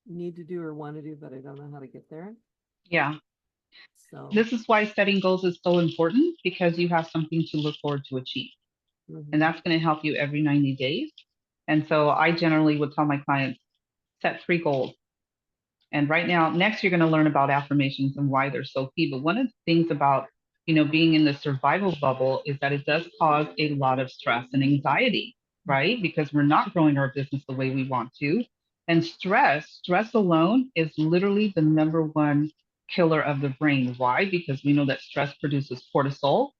need to do or want to do, but I don't know how to get there. Yeah. So This is why setting goals is so important because you have something to look forward to achieve. And mhm. that's going to help you every 90 days. And so I generally would tell my clients, set 3 goals. And right now, next, you're going to learn about affirmations and why they're so key. But one of the things about, being in the survival bubble is that it does cause a lot of stress and anxiety, right? Because we're not growing our business the way we want to. And stress alone is literally the number one killer of the brain. Why? Because we know that stress produces cortisol.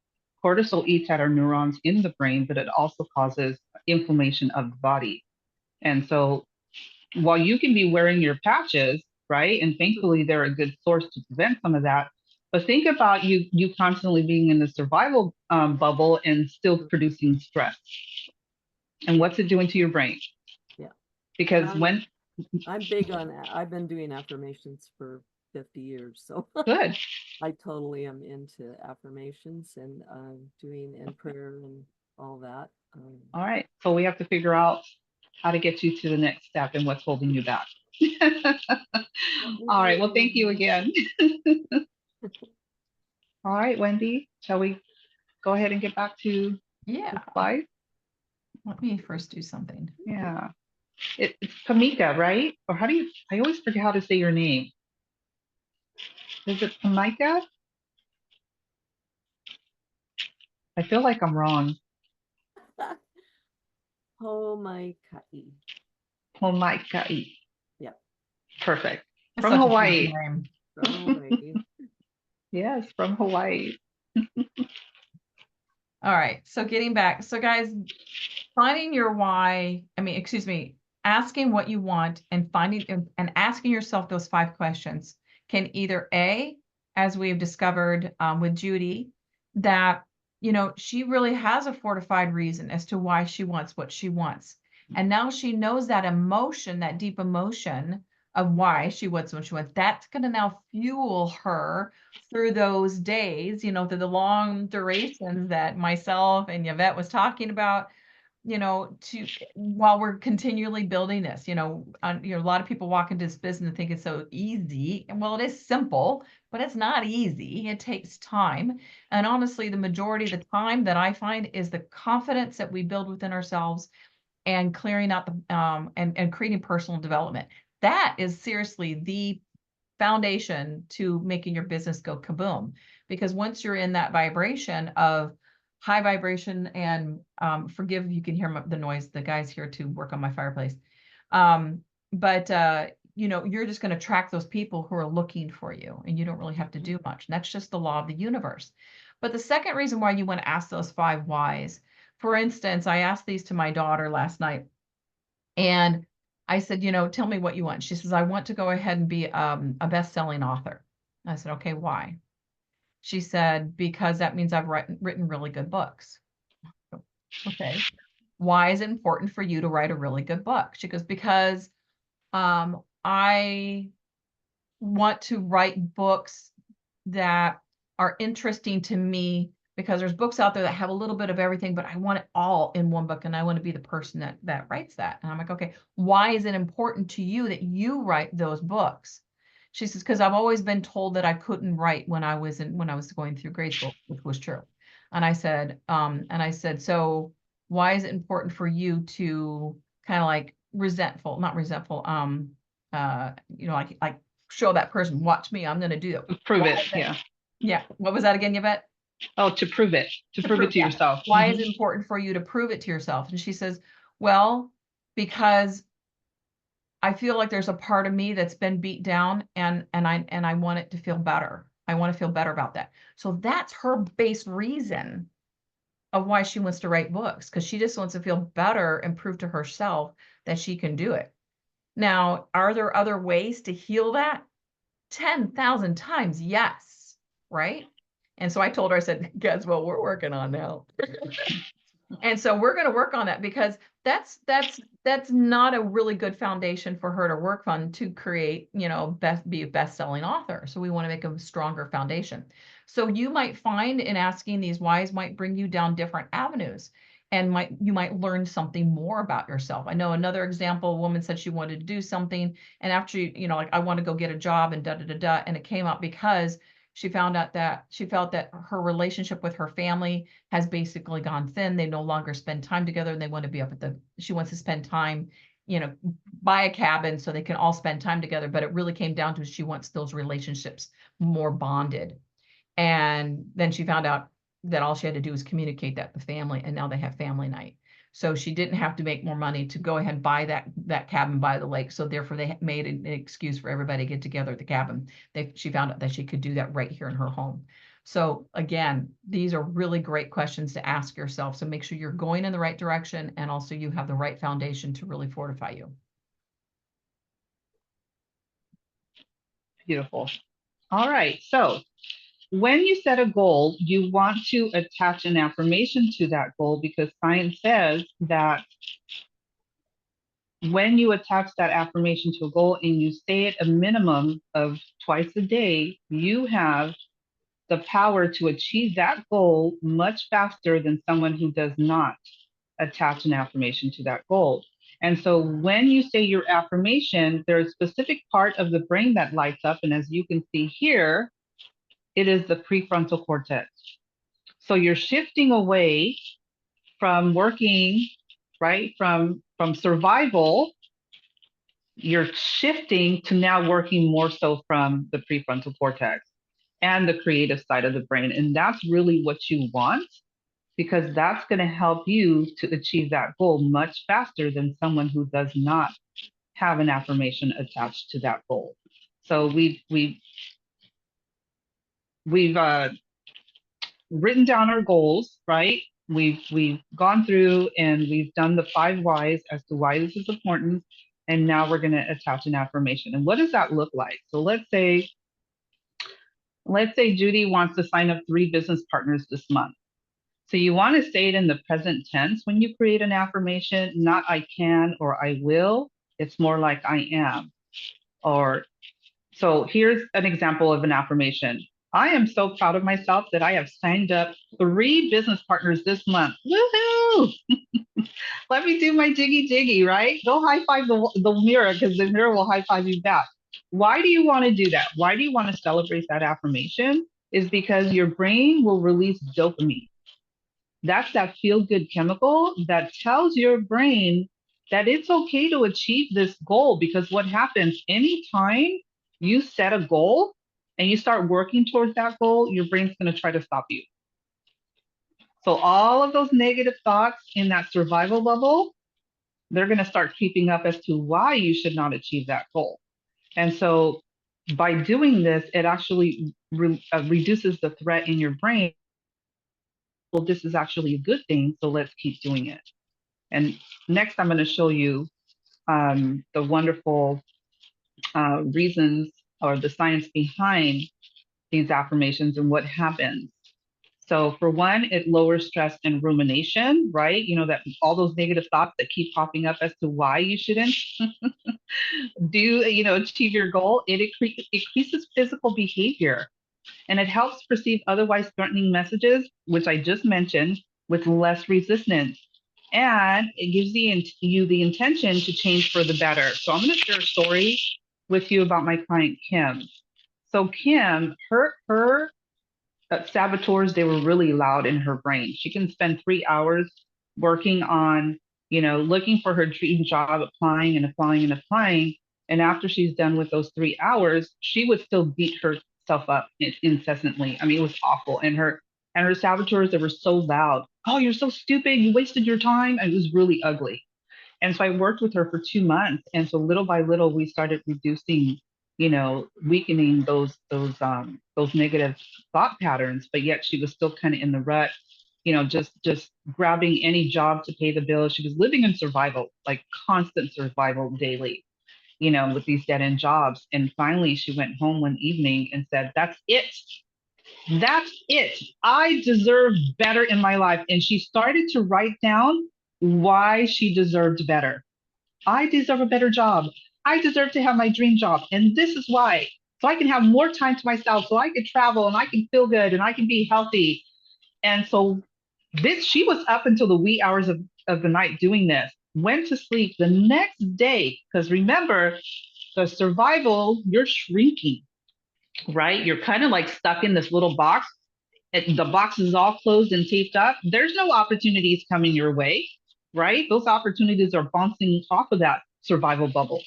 Cortisol eats at our neurons in the brain, but it also causes inflammation of the body. And so while you can be wearing your patches, right? And thankfully they're a good source to prevent some of that. But think about you constantly being in the survival bubble and still producing stress. And what's it doing to your brain? Yeah. And Because when I'm big on I've been doing affirmations for 50 years. So good. I totally am into affirmations and doing in prayer and all that. All right. So we have to figure out how to get you to the next step and what's holding you back. All right. Well, thank you again. All right, Wendy, shall we go ahead and get back to Yeah. the slide? Let me first do something. Yeah. It's Pamika, right? Or how do you, I always forget how to say your name. Is it Pamika? I feel like I'm wrong. Oh my kai. Pamika. Yep. Perfect. That's From such a cool Hawaii. name. From Hawaii. Yes, from Hawaii. All right. So getting back. So guys, finding your why, excuse me, asking what you want and finding and asking yourself those 5 questions can either A, as we've discovered with Judy, that, she really has a fortified reason as to why she wants what she wants. And now she knows that emotion, that deep emotion of why she wants what she wants. That's going to now fuel her through those days, through the long durations that myself and Yvette was talking about, to while we're continually building this, a lot of people walk into this business and think it's so easy. And well, it is simple, but it's not easy. It takes time. And honestly, the majority of the time that I find is the confidence that we build within ourselves and clearing out the and creating personal development. That is seriously the foundation to making your business go kaboom. Because once you're in that vibration of high vibration, and forgive if you can hear the noise. The guys here to work on my fireplace. But you know, you're just going to attract those people who are looking for you, and you don't really have to do much. And that's just the law of the universe. But the second reason why you want to ask those 5 whys, for instance, I asked these to my daughter last night, and I said, you know, tell me what you want. She says, I want to go ahead and be a best-selling author. I said, okay, why? She said, because that means I've written really good books. Okay. Why is it important for you to write a really good book? She goes, because I want to write books that are interesting to me, because there's books out there that have a little bit of everything, but I want it all in one book, and I want to be the person that writes that. And I'm like, okay, why is it important to you that you write those books? She says, because I've always been told that I couldn't write when I was going through grade school, which was true. And I said, so why is it important for you to kind of like not resentful, you know, like show that person, watch me, I'm going to do that. Prove Why it. is that- Yeah. Yeah. What was that again, Yvette? Oh, to prove it. To prove it to yeah. yourself. Why is it important for you to prove it to yourself? And she says, well, because I feel like there's a part of me that's been beat down, and I want it to feel better. I want to feel better about that. So that's her base reason of why she wants to write books, because she just wants to feel better and prove to herself that she can do it. Now, are there other ways to heal that? 10,000 times, yes, right? And so I told her, I said, guess what we're working on now? And so we're going to work on that, because that's not a really good foundation for her to work on to create, you know, be a best-selling author. So we want to make a stronger foundation. So you might find in asking these whys might bring you down different avenues, and you might learn something more about yourself. I know another example, a woman said she wanted to do something, and after you know, like, I want to go get a job and da da da da, and it came out because she found out that she felt that her relationship with her family has basically gone thin. They no longer spend time together, and they want to be up at she wants to spend time, you know, buy a cabin so they can all spend time together. But it really came down to she wants those relationships more bonded. And then she found out that all she had to do was communicate that to the family, and now they have family night. So she didn't have to make more money to go ahead and buy that cabin by the lake. So therefore, they made an excuse for everybody to get together at the cabin. She found out that she could do that right here in her home. So again, these are really great questions to ask yourself. So make sure you're going in the right direction, and also you have the right foundation to really fortify you. Beautiful. All right. So when you set a goal, you want to attach an affirmation to that goal, because science says that when you attach that affirmation to a goal and you say it a minimum of twice a day, you have the power to achieve that goal much faster than someone who does not attach an affirmation to that goal. And so when you say your affirmation, there's a specific part of the brain that lights up. And as you can see here, it is the prefrontal cortex. So you're shifting away from working, right, from survival. You're shifting to now working more so from the prefrontal cortex and the creative side of the brain. And that's really what you want, because that's going to help you to achieve that goal much faster than someone who does not have an affirmation attached to that goal. So we've written down our goals, right? We've gone through and we've done the 5 whys as to why this is important. And now we're going to attach an affirmation. And what does that look like? So let's say Judy wants to sign up 3 business partners this month. So you want to say it in the present tense when you create an affirmation, not I can or I will. It's more like I am. Or so here's an example of an affirmation. I am so proud of myself that I have signed up 3 business partners this month. Woohoo! Let me do my jiggy jiggy, right? Go high five the mirror, because the mirror will high five you back. Why do you want to do that? Why do you want to celebrate that affirmation? Is because your brain will release dopamine. That's that feel-good chemical that tells your brain that it's okay to achieve this goal. Because what happens anytime you set a goal and you start working towards that goal, your brain's going to try to stop you. So all of those negative thoughts in that survival bubble, they're going to start creeping up as to why you should not achieve that goal. And so by doing this, it actually reduces the threat in your brain. Well, this is actually a good thing, so let's keep doing it. And next, I'm going to show you the wonderful reasons or the science behind these affirmations and what happens. So for one, it lowers stress and rumination, right? You know, that all those negative thoughts that keep popping up as to why you shouldn't achieve your goal. It increases physical behavior, and it helps perceive otherwise threatening messages, which I just mentioned, with less resistance. And it gives you the intention to change for the better. So I'm going to share a story with you about my client, Kim. So Kim, her saboteurs, they were really loud in her brain. She can spend 3 hours working on, looking for her dream job, applying and applying and applying. And after she's done with those 3 hours, she would still beat herself up incessantly. I mean, it was awful. And her saboteurs, they were so loud. Oh, you're so stupid. You wasted your time. And it was really ugly. And so I worked with her for 2 months. And so little by little, we started reducing, weakening those negative thought patterns. But yet she was still kind of in the rut, just grabbing any job to pay the bills. She was living in survival, like constant survival daily, with these dead end jobs. And finally, she went home one evening and said, "That's it. That's it. I deserve better in my life." And she started to write down why she deserved better. I deserve a better job. I deserve to have my dream job. And this is why. So I can have more time to myself, so I can travel and I can feel good and I can be healthy. And so she was up until the wee hours of the night doing this, went to sleep the next day. Because remember, the survival, you're shrinking, right? You're kind of like stuck in this little box. The box is all closed and taped up. There's no opportunities coming your way, right? Those opportunities are bouncing off of that survival bubble.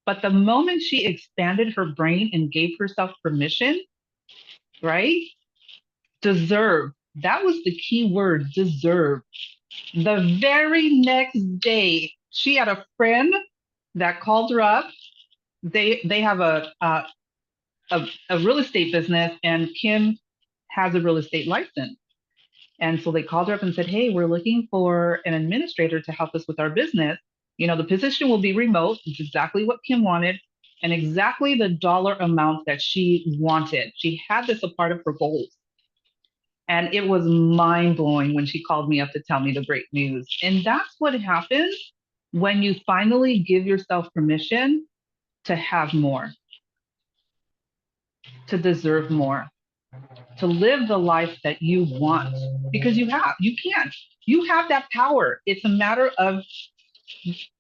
But the moment she expanded her brain and gave herself permission, right? Deserve. That was the key word, deserve. The very next day, she had a friend that called her up. They have a real estate business, and Kim has a real estate license. And so they called her up and said, "Hey, we're looking for an administrator to help us with our business. The position will be remote." It's exactly what Kim wanted and exactly the dollar amount that she wanted. She had this a part of her goals. And it was mind blowing when she called me up to tell me the great news. And that's what happens when you finally give yourself permission to have more, to deserve more, to live the life that you want, because you have that power. It's a matter of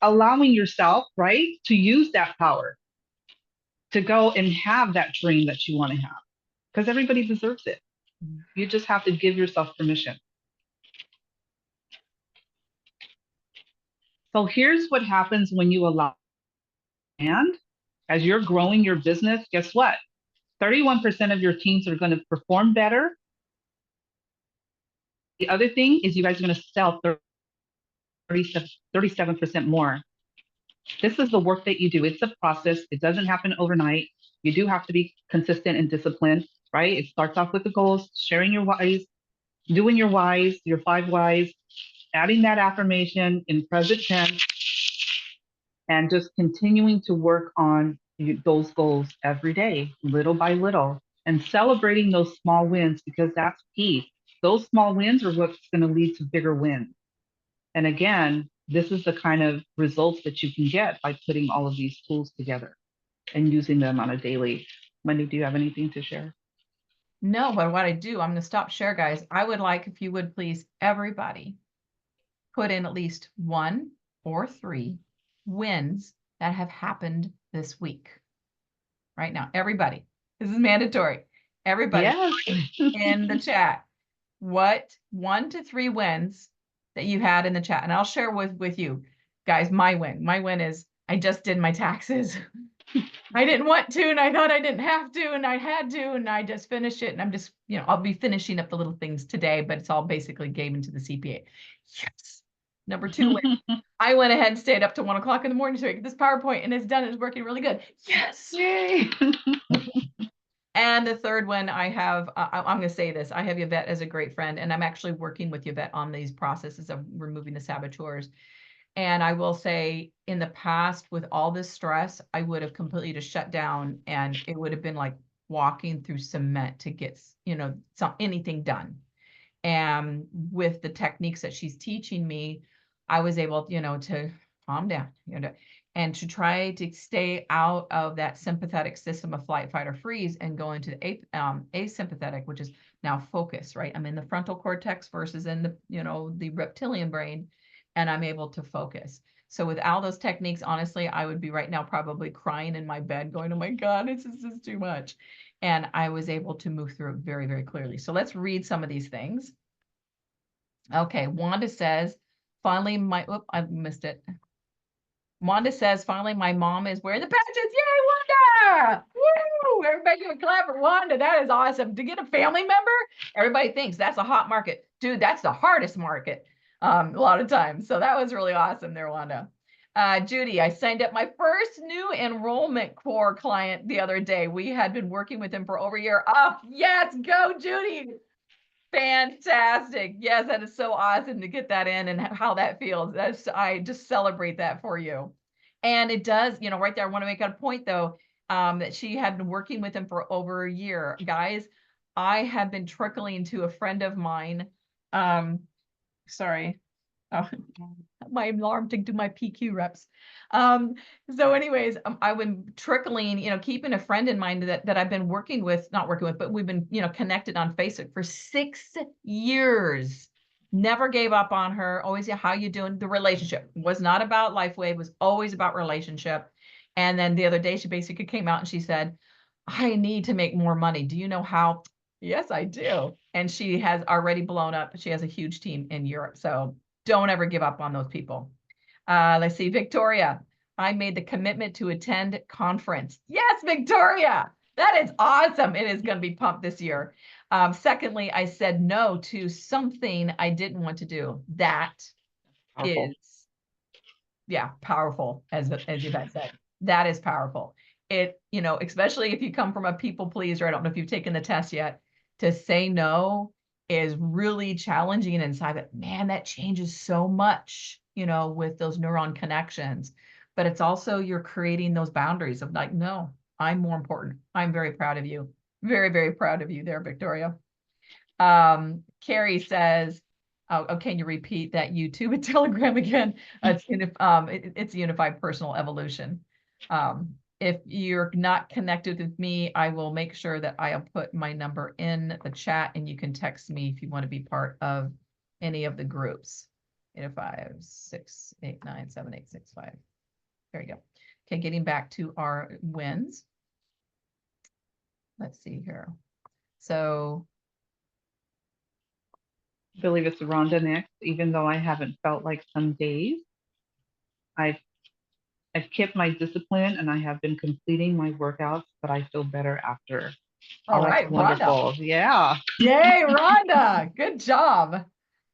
allowing yourself, right, to use that power to go and have that dream that you want to have, because everybody deserves it. You just have to give yourself permission. So here's what happens when you allow, and as you're growing your business, guess what? 31% of your teams are going to perform better. The other thing is you guys are going to sell 37% more. This is the work that you do. It's a process. It doesn't happen overnight. You do have to be consistent and disciplined, right? It starts off with the goals, sharing your whys, doing your whys, your 5 whys, adding that affirmation in present tense, and just continuing to work on those goals every day, little by little, and celebrating those small wins, because that's key. Those small wins are what's going to lead to bigger wins. And again, this is the kind of results that you can get by putting all of these tools together and using them on a daily. Wendy, do you have anything to share? No, but what I do, I'm going to stop share, guys. I would like, if you would please, everybody put in at least 1 or 3 wins that have happened this week. Right now, everybody. This is mandatory. Everybody Yes. in the chat. What 1 to 3 wins that you had in the chat? And I'll share with you guys my win. My win is I just did my taxes. I didn't want to, and I thought I didn't have to, and I had to, and I just finished it. And I'm just, I'll be finishing up the little things today, but it's all basically given to the CPA. Yes. Number 2, I went ahead and stayed up to 1 o'clock in the morning to make this PowerPoint, and it's done. It's working really good. Yes. Yay. And the third one I have, I'm going to say this, I have Yvette as a great friend, and I'm actually working with Yvette on these processes of removing the saboteurs. And I will say in the past, with all this stress, I would have completely just shut down, and it would have been like walking through cement to get, anything done. And with the techniques that she's teaching me, I was able, to calm down, and to try to stay out of that sympathetic system of flight, fight, or freeze and go into the asympathetic, which is now focus, right? I'm in the frontal cortex versus in the, the reptilian brain, and I'm able to focus. So without those techniques, honestly, I would be right now probably crying in my bed going, oh my God, this is too much. And I was able to move through it very, very clearly. So let's read some of these things. Okay, Wanda says, finally, I missed it. Wanda says, finally, my mom is wearing the patches. Yay, Wanda! Woo! Everybody give a clap for Wanda. That is awesome. To get a family member, everybody thinks that's a hot market. Dude, that's the hardest market a lot of times. So that was really awesome there, Wanda. Judy, I signed up my first new enrollment core client the other day. We had been working with him for over a year. Oh, yes, go, Judy. Fantastic. Yes, that is so awesome to get that in and how that feels. I just celebrate that for you. And it does, right there, I want to make a point though, that she had been working with him for over a year. Guys, I have been trickling to a friend of mine. Sorry. Oh, my alarm to do my PQ reps. So anyways, I would trickling, keeping a friend in mind that I've been working with, not working with, but we've been, connected on Facebook for 6 years. Never gave up on her. Always, yeah, how you doing? The relationship was not about LifeWave, was always about relationship. And then the other day, she basically came out and she said, I need to make more money. Do you know how? Yes, I do. And she has already blown up. She has a huge team in Europe. So don't ever give up on those people. Let's see, Victoria. I made the commitment to attend conference. Yes, Victoria. That is awesome. It is going to be pumped this year. Secondly, I said no to something I didn't want to do. That Powerful. is, yeah, powerful, as Yvette said. That is powerful. It, especially if you come from a people pleaser, I don't know if you've taken the test yet, to say no is really challenging inside, but man, that changes so much, with those neuron connections. But it's also you're creating those boundaries of like, no, I'm more important. I'm very proud of you. Very, very proud of you there, Victoria. Carrie says, oh, can you repeat that YouTube and Telegram again? It's Unified Personal Evolution. If you're not connected with me, I will make sure that I'll put my number in the chat and you can text me if you want to be part of any of the groups. 805-689-7865. There you go. Okay, getting back to our wins. Let's see here. So I believe it's Rhonda next, even though I haven't felt like some days. I've kept my discipline and I have been completing my workouts, but I feel better after. all right, that's wonderful. Rhonda. Yeah. Yay, Rhonda. Good job.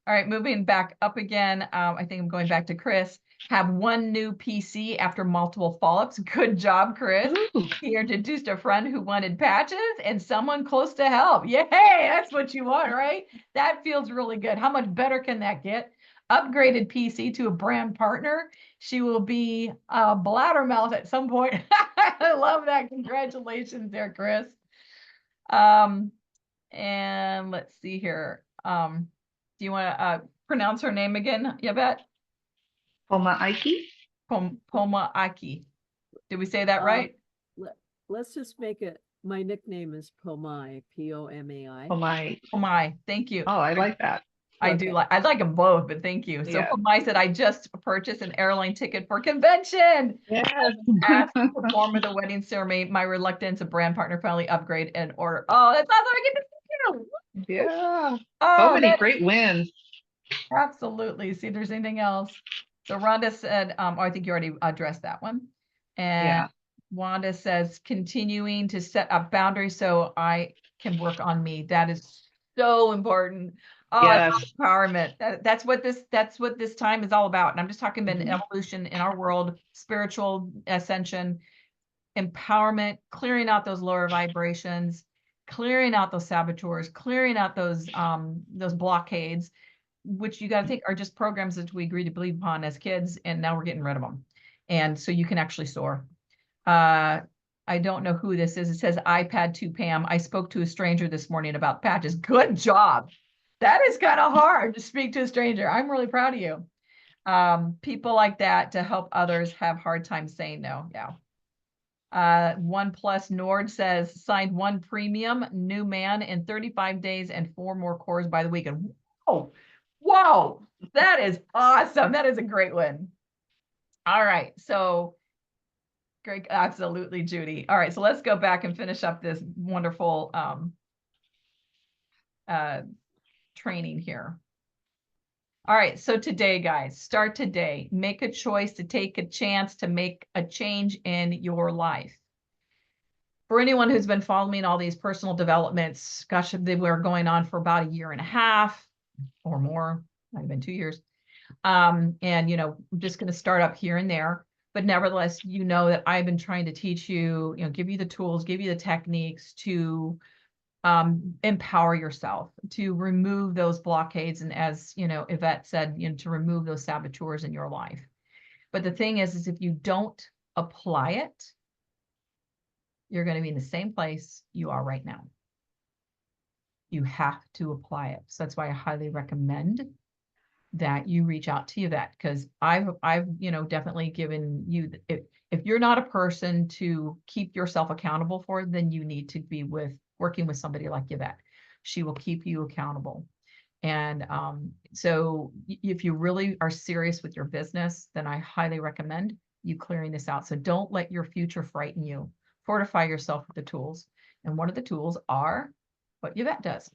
All right, moving back up again. I think I'm going back to Chris. Have one new PC after multiple follow-ups. Good job, Chris. Ooh. He introduced a friend who wanted patches and someone close to help. Yay, that's what you want, right? That feels really good. How much better can that get? Upgraded PC to a brand partner. She will be a blabbermouth at some point. I love that. Congratulations there, Chris. And let's see here. Do you want to pronounce her name again, Yvette? Poma Aiki? Poma Aki. Did we say that right? Let's just make it, my nickname is Pomai, P-O-M-A-I. Pomai. Pomai, thank you. Oh, I like that. I do like, I like them both, but thank you. So Yeah. Pomai said, I just purchased an airline ticket for convention. Yes. Asked to perform with the wedding ceremony. My reluctance, a brand partner finally upgrade and order. Oh, that's awesome. I get to see you. Yeah. Oh, So many great wins. absolutely. See if there's anything else. So Rhonda said, oh, I think you already addressed that one. And Yeah. Wanda says, continuing to set up boundaries so I can work on me. That is so important. Oh, I love Yes. empowerment. That's what this time is all about. And I'm just talking about Mhm. evolution in our world, spiritual ascension, empowerment, clearing out those lower vibrations, clearing out those saboteurs, clearing out those blockades, which you got to think are just programs that we agreed to believe upon as kids, and now we're getting rid of them. And so you can actually soar. I don't know who this is. It says iPad to Pam. I spoke to a stranger this morning about patches. Good job. That is kind of hard to speak to a stranger. I'm really proud of you. People like that to help others have hard time saying no. Yeah. OnePlus Nord says signed 1 premium new man in 35 days and 4 more cores by the weekend. Whoa, whoa, that is awesome. That is a great win. All right, so great, absolutely, Judy. All right, so let's go back and finish up this wonderful training here. All right, so today, guys, start today. Make a choice to take a chance to make a change in your life. For anyone who's been following all these personal developments, gosh, they were going on for about 1.5 years or more, might have been 2 years. And, I'm just going to start up here and there. But nevertheless, you know that I've been trying to teach you, give you the tools, give you the techniques to empower yourself, to remove those blockades. And as, Yvette said, to remove those saboteurs in your life. But the thing is if you don't apply it, you're going to be in the same place you are right now. You have to apply it. So that's why I highly recommend that you reach out to Yvette, because I've definitely given you, if you're not a person to keep yourself accountable for, then you need to be working with somebody like Yvette. She will keep you accountable. And so if you really are serious with your business, then I highly recommend you clearing this out. So don't let your future frighten you. Fortify yourself with the tools. And one of the tools are what Yvette does.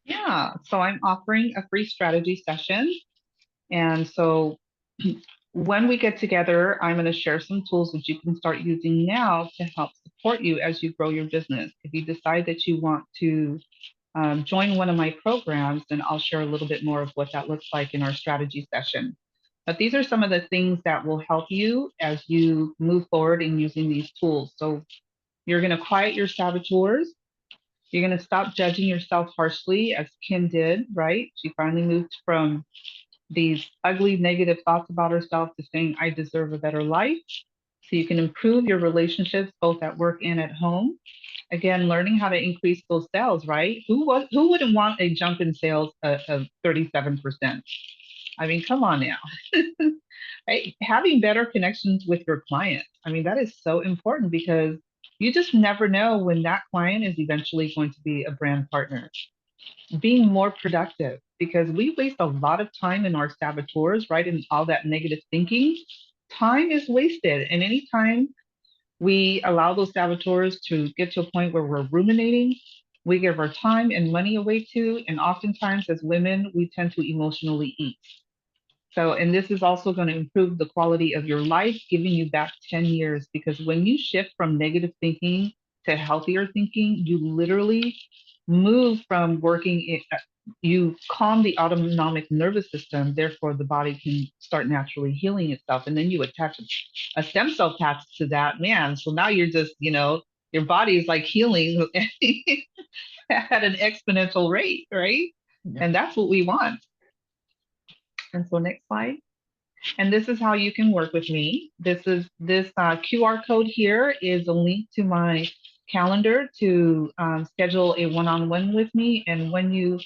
Yeah. So I'm offering a free strategy session. And so when we get together, I'm going to share some tools that you can start using now to help support you as you grow your business. If you decide that you want to join one of my programs, then I'll share a little bit more of what that looks like in our strategy session. But these are some of the things that will help you as you move forward in using these tools. So you're going to quiet your saboteurs. You're going to stop judging yourself harshly, as Kim did, right? She finally moved from these ugly negative thoughts about herself to saying, I deserve a better life. So you can improve your relationships both at work and at home. Again, learning how to increase those sales, right? Who wouldn't want a jump in sales of 37%? I mean, come on now. Right? Having better connections with your client. I mean, that is so important because you just never know when that client is eventually going to be a brand partner. Being more productive, because we waste a lot of time in our saboteurs, right? And all that negative thinking. Time is wasted. And anytime we allow those saboteurs to get to a point where we're ruminating, we give our time and money away to. And oftentimes, as women, we tend to emotionally eat. So, and this is also going to improve the quality of your life, giving you back 10 years. Because when you shift from negative thinking to healthier thinking, you literally move from you calm the autonomic nervous system, therefore the body can start naturally healing itself. And then you attach a stem cell patch to that, man. So now you're just, your body is like healing at an exponential rate, right? Yeah. And that's what we want. And so next slide. And this is how you can work with me. This QR code here is a link to my calendar to schedule a one-on-one with me. And when you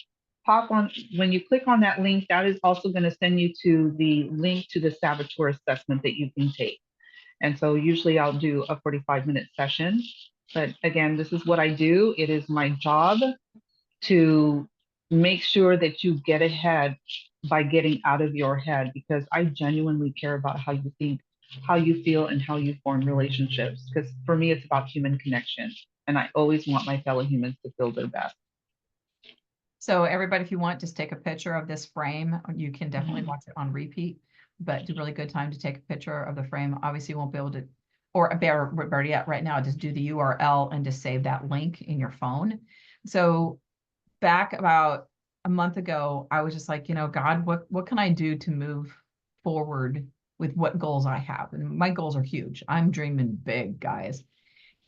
click on that link, that is also going to send you to the link to the saboteur assessment that you can take. And so usually I'll do a 45-minute session. But again, this is what I do. It is my job to make sure that you get ahead by getting out of your head, because I genuinely care about how you think, how you feel, and how you form relationships. Because for me, it's about human connection. And I always want my fellow humans to feel their best. So everybody, if you want, just take a picture of this frame. You can definitely watch it on repeat, but it's a really good time to take a picture of the frame. Obviously, you won't be able to or better yet, right now, just do the URL and just save that link in your phone. So back about a month ago, I was just like, God, what can I do to move forward with what goals I have? And my goals are huge. I'm dreaming big, guys.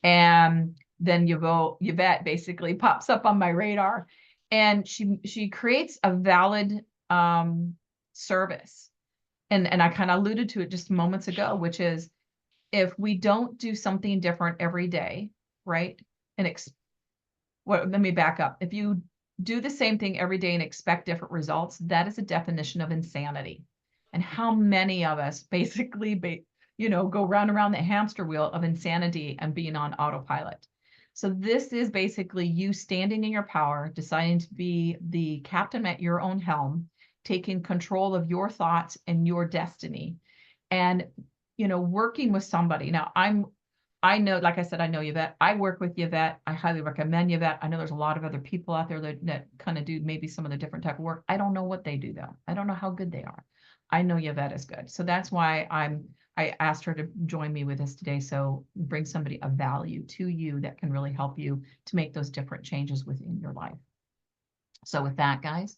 And then Yvette basically pops up on my radar, and she creates a valid service. And I kind of alluded to it just moments ago, which is, if we don't do something different every day, right? Let me back up. If you do the same thing every day and expect different results, that is a definition of insanity. And how many of us basically, go round and around the hamster wheel of insanity and being on autopilot. So this is basically you standing in your power, deciding to be the captain at your own helm, taking control of your thoughts and your destiny, and working with somebody. Now, I know, like I said, I know Yvette. I work with Yvette. I highly recommend Yvette. I know there's a lot of other people out there that kind of do maybe some of the different type of work. I don't know what they do though. I don't know how good they are. I know Yvette is good. So that's why I asked her to join me with us today. So bring somebody of value to you that can really help you to make those different changes within your life. So with that, guys,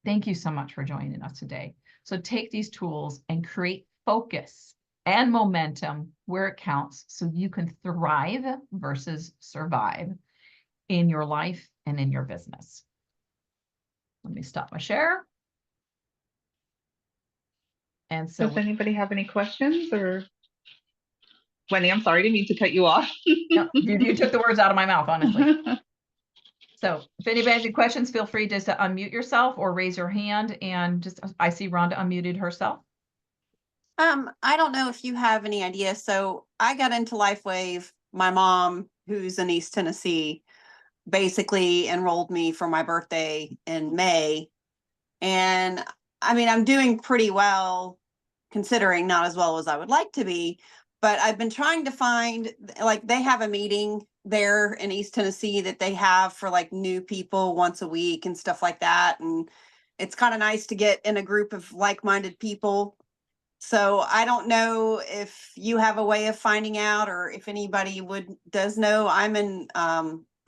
thank you so much for joining us today. So take these tools and create focus and momentum where it counts, so you can thrive versus survive in your life and in your business. Let me stop my share. And so Does anybody have any questions? Or Wendy, I'm sorry, I didn't mean to cut you off. no, you took the words out of my mouth, honestly. So if anybody has any questions, feel free just to unmute yourself or raise your hand. And I see Rhonda unmuted herself. I don't know if you have any idea. So I got into LifeWave. My mom, who's in East Tennessee, basically enrolled me for my birthday in May. And I mean, I'm doing pretty well, considering not as well as I would like to be. But I've been trying to find, like, they have a meeting there in East Tennessee that they have for like new people once a week and stuff like that. And it's kind of nice to get in a group of like-minded people. So I don't know if you have a way of finding out, or if anybody does know. I'm in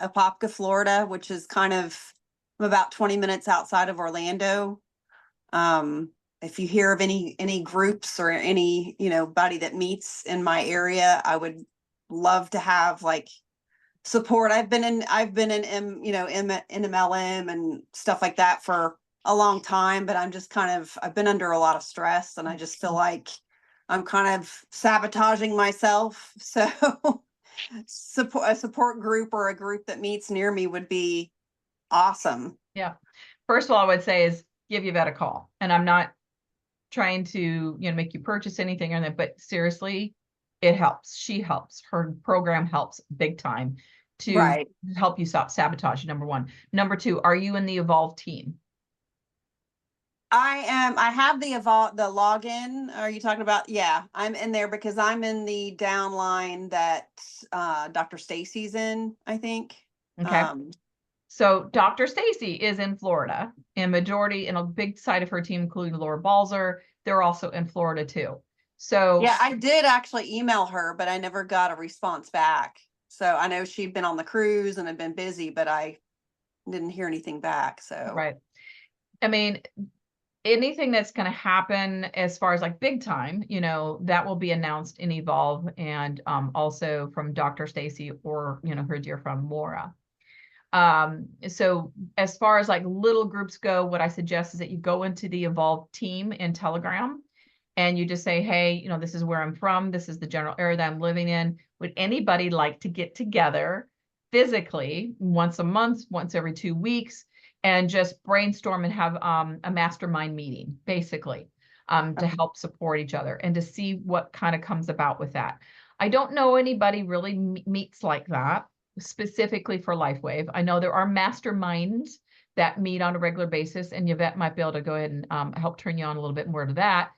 Apopka, Florida, which is I'm about 20 minutes outside of Orlando. If you hear of any groups or any, buddy that meets in my area, I would love to have like support. I've been in MLM and stuff like that for a long time, but I've been under a lot of stress, and I just feel like I'm kind of sabotaging myself. So a support group or a group that meets near me would be awesome. Yeah. First of all, I would say is give Yvette a call. And I'm not trying to, make you purchase anything or that, but seriously, it helps. She helps. Her program helps big time to help you stop sabotage, number one. Number two, are you in the Evolve team? I am. I have the login. Are you talking about? Yeah, I'm in there because I'm in the downline that Dr. Stacy's in, I think. Okay. So Dr. Stacy is in Florida, and a big side of her team, including Laura Balzer, they're also in Florida too. So yeah, I did actually email her, but I never got a response back. So I know she'd been on the cruise and had been busy, but I didn't hear anything back. So right. I mean, anything that's going to happen as far as like big time, that will be announced in Evolve, and also from Dr. Stacy or, her dear friend Laura. So as far as like little groups go, what I suggest is that you go into the Evolve team in Telegram, and you just say, hey, this is where I'm from. This is the general area that I'm living in. Would anybody like to get together physically once a month, once every 2 weeks, and just brainstorm and have a mastermind meeting, basically, to help support each other and to see what kind of comes about with that. I don't know anybody really meets like that specifically for LifeWave. I know there are masterminds that meet on a regular basis, and Yvette might be able to go ahead and help turn you on a little bit more to that.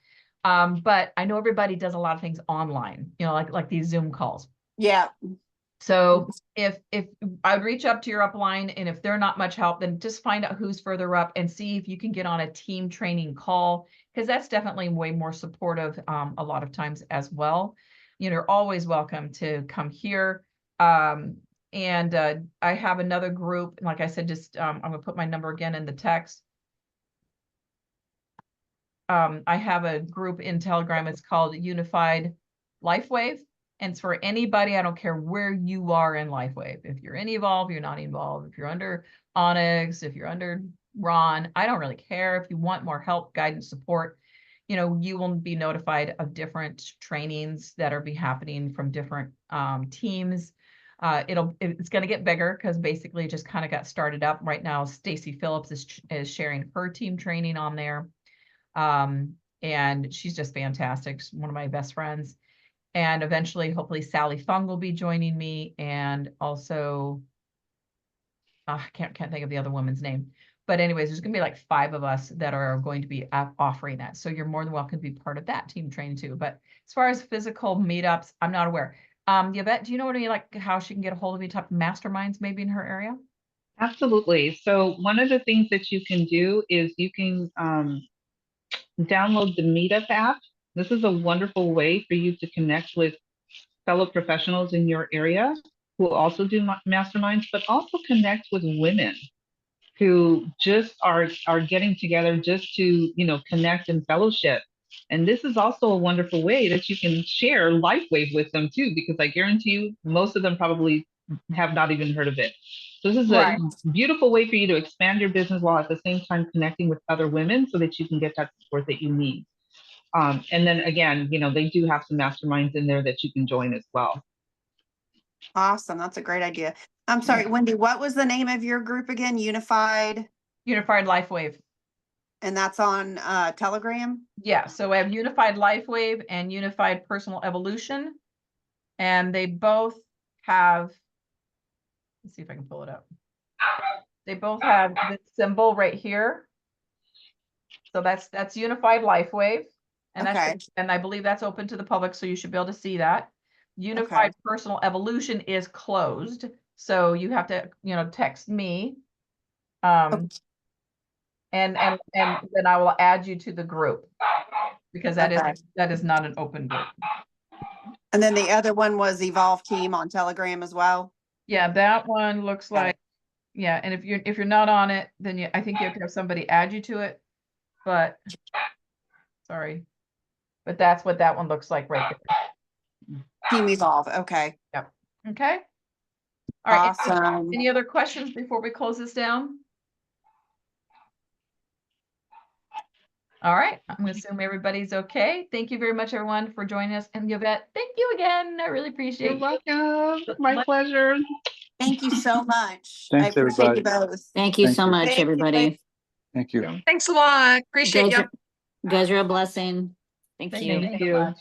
But I know everybody does a lot of things online, like these Zoom calls. Yeah. So if I would reach up to your upline, and if they're not much help, then just find out who's further up and see if you can get on a team training call, because that's definitely way more supportive a lot of times as well. you're always welcome to come here. And I have another group, like I said, just I'm gonna put my number again in the text. I have a group in Telegram. It's called Unified LifeWave. And it's for anybody. I don't care where you are in LifeWave. If you're in Evolve, you're not involved. If you're under Onyx, if you're under Ron, I don't really care. If you want more help, guidance, support, you will be notified of different trainings that are be happening from different teams. It's going to get bigger because basically it just kind of got started up right now. Stacy Phillips is sharing her team training on there. And she's just fantastic. She's one of my best friends. And eventually, hopefully, Sally Fung will be joining me. And also, I can't think of the other woman's name. But anyways, there's going to be like 5 of us that are going to be offering that. So you're more than welcome to be part of that team training too. But as far as physical meetups, I'm not aware. Yvette, do you know how she can get a hold of any type of masterminds maybe in her area? Absolutely. So one of the things that you can do is you can download the Meetup app. This is a wonderful way for you to connect with fellow professionals in your area who also do masterminds, but also connect with women who just are getting together just to connect and fellowship. And this is also a wonderful way that you can share LifeWave with them too, because I guarantee you most of them probably have not even heard of it. So this is a beautiful way for you to expand your business while at the same time connecting with other women so that you can get that support that you need. And then again, they do have some masterminds in there that you can join as well. Awesome. That's a great idea. I'm sorry, Wendy, what was the name of your group again? Unified LifeWave. And that's on Telegram? Yeah, so we have Unified LifeWave and Unified Personal Evolution. And they both have, let's see if I can pull it up. They both have this symbol right here. So that's Unified LifeWave. And and I believe that's open to the public, so you should be able to see that. Unified Personal Evolution is closed. So you have to, text me. And then I will add you to the group because that is not an open group. And then the other one was Evolve Team on Telegram as well. Yeah, that one looks like, yeah. And if you're not on it, then I think you have to have somebody add you to it. But sorry, but that's what that one looks like right there. Team Evolve. Okay. Yep. Okay. All right. Awesome. Any other questions before we close this down? All right. I'm going to assume everybody's okay. Thank you very much, everyone, for joining us. And Yvette, thank you again. I really appreciate it. You're welcome. My pleasure. Thank you so much. Thanks, I appreciate everybody. you both. Thank you so much, Thank you. everybody. Thank you. Thanks a lot. Appreciate you. You guys are a blessing. Thank you. Thank you.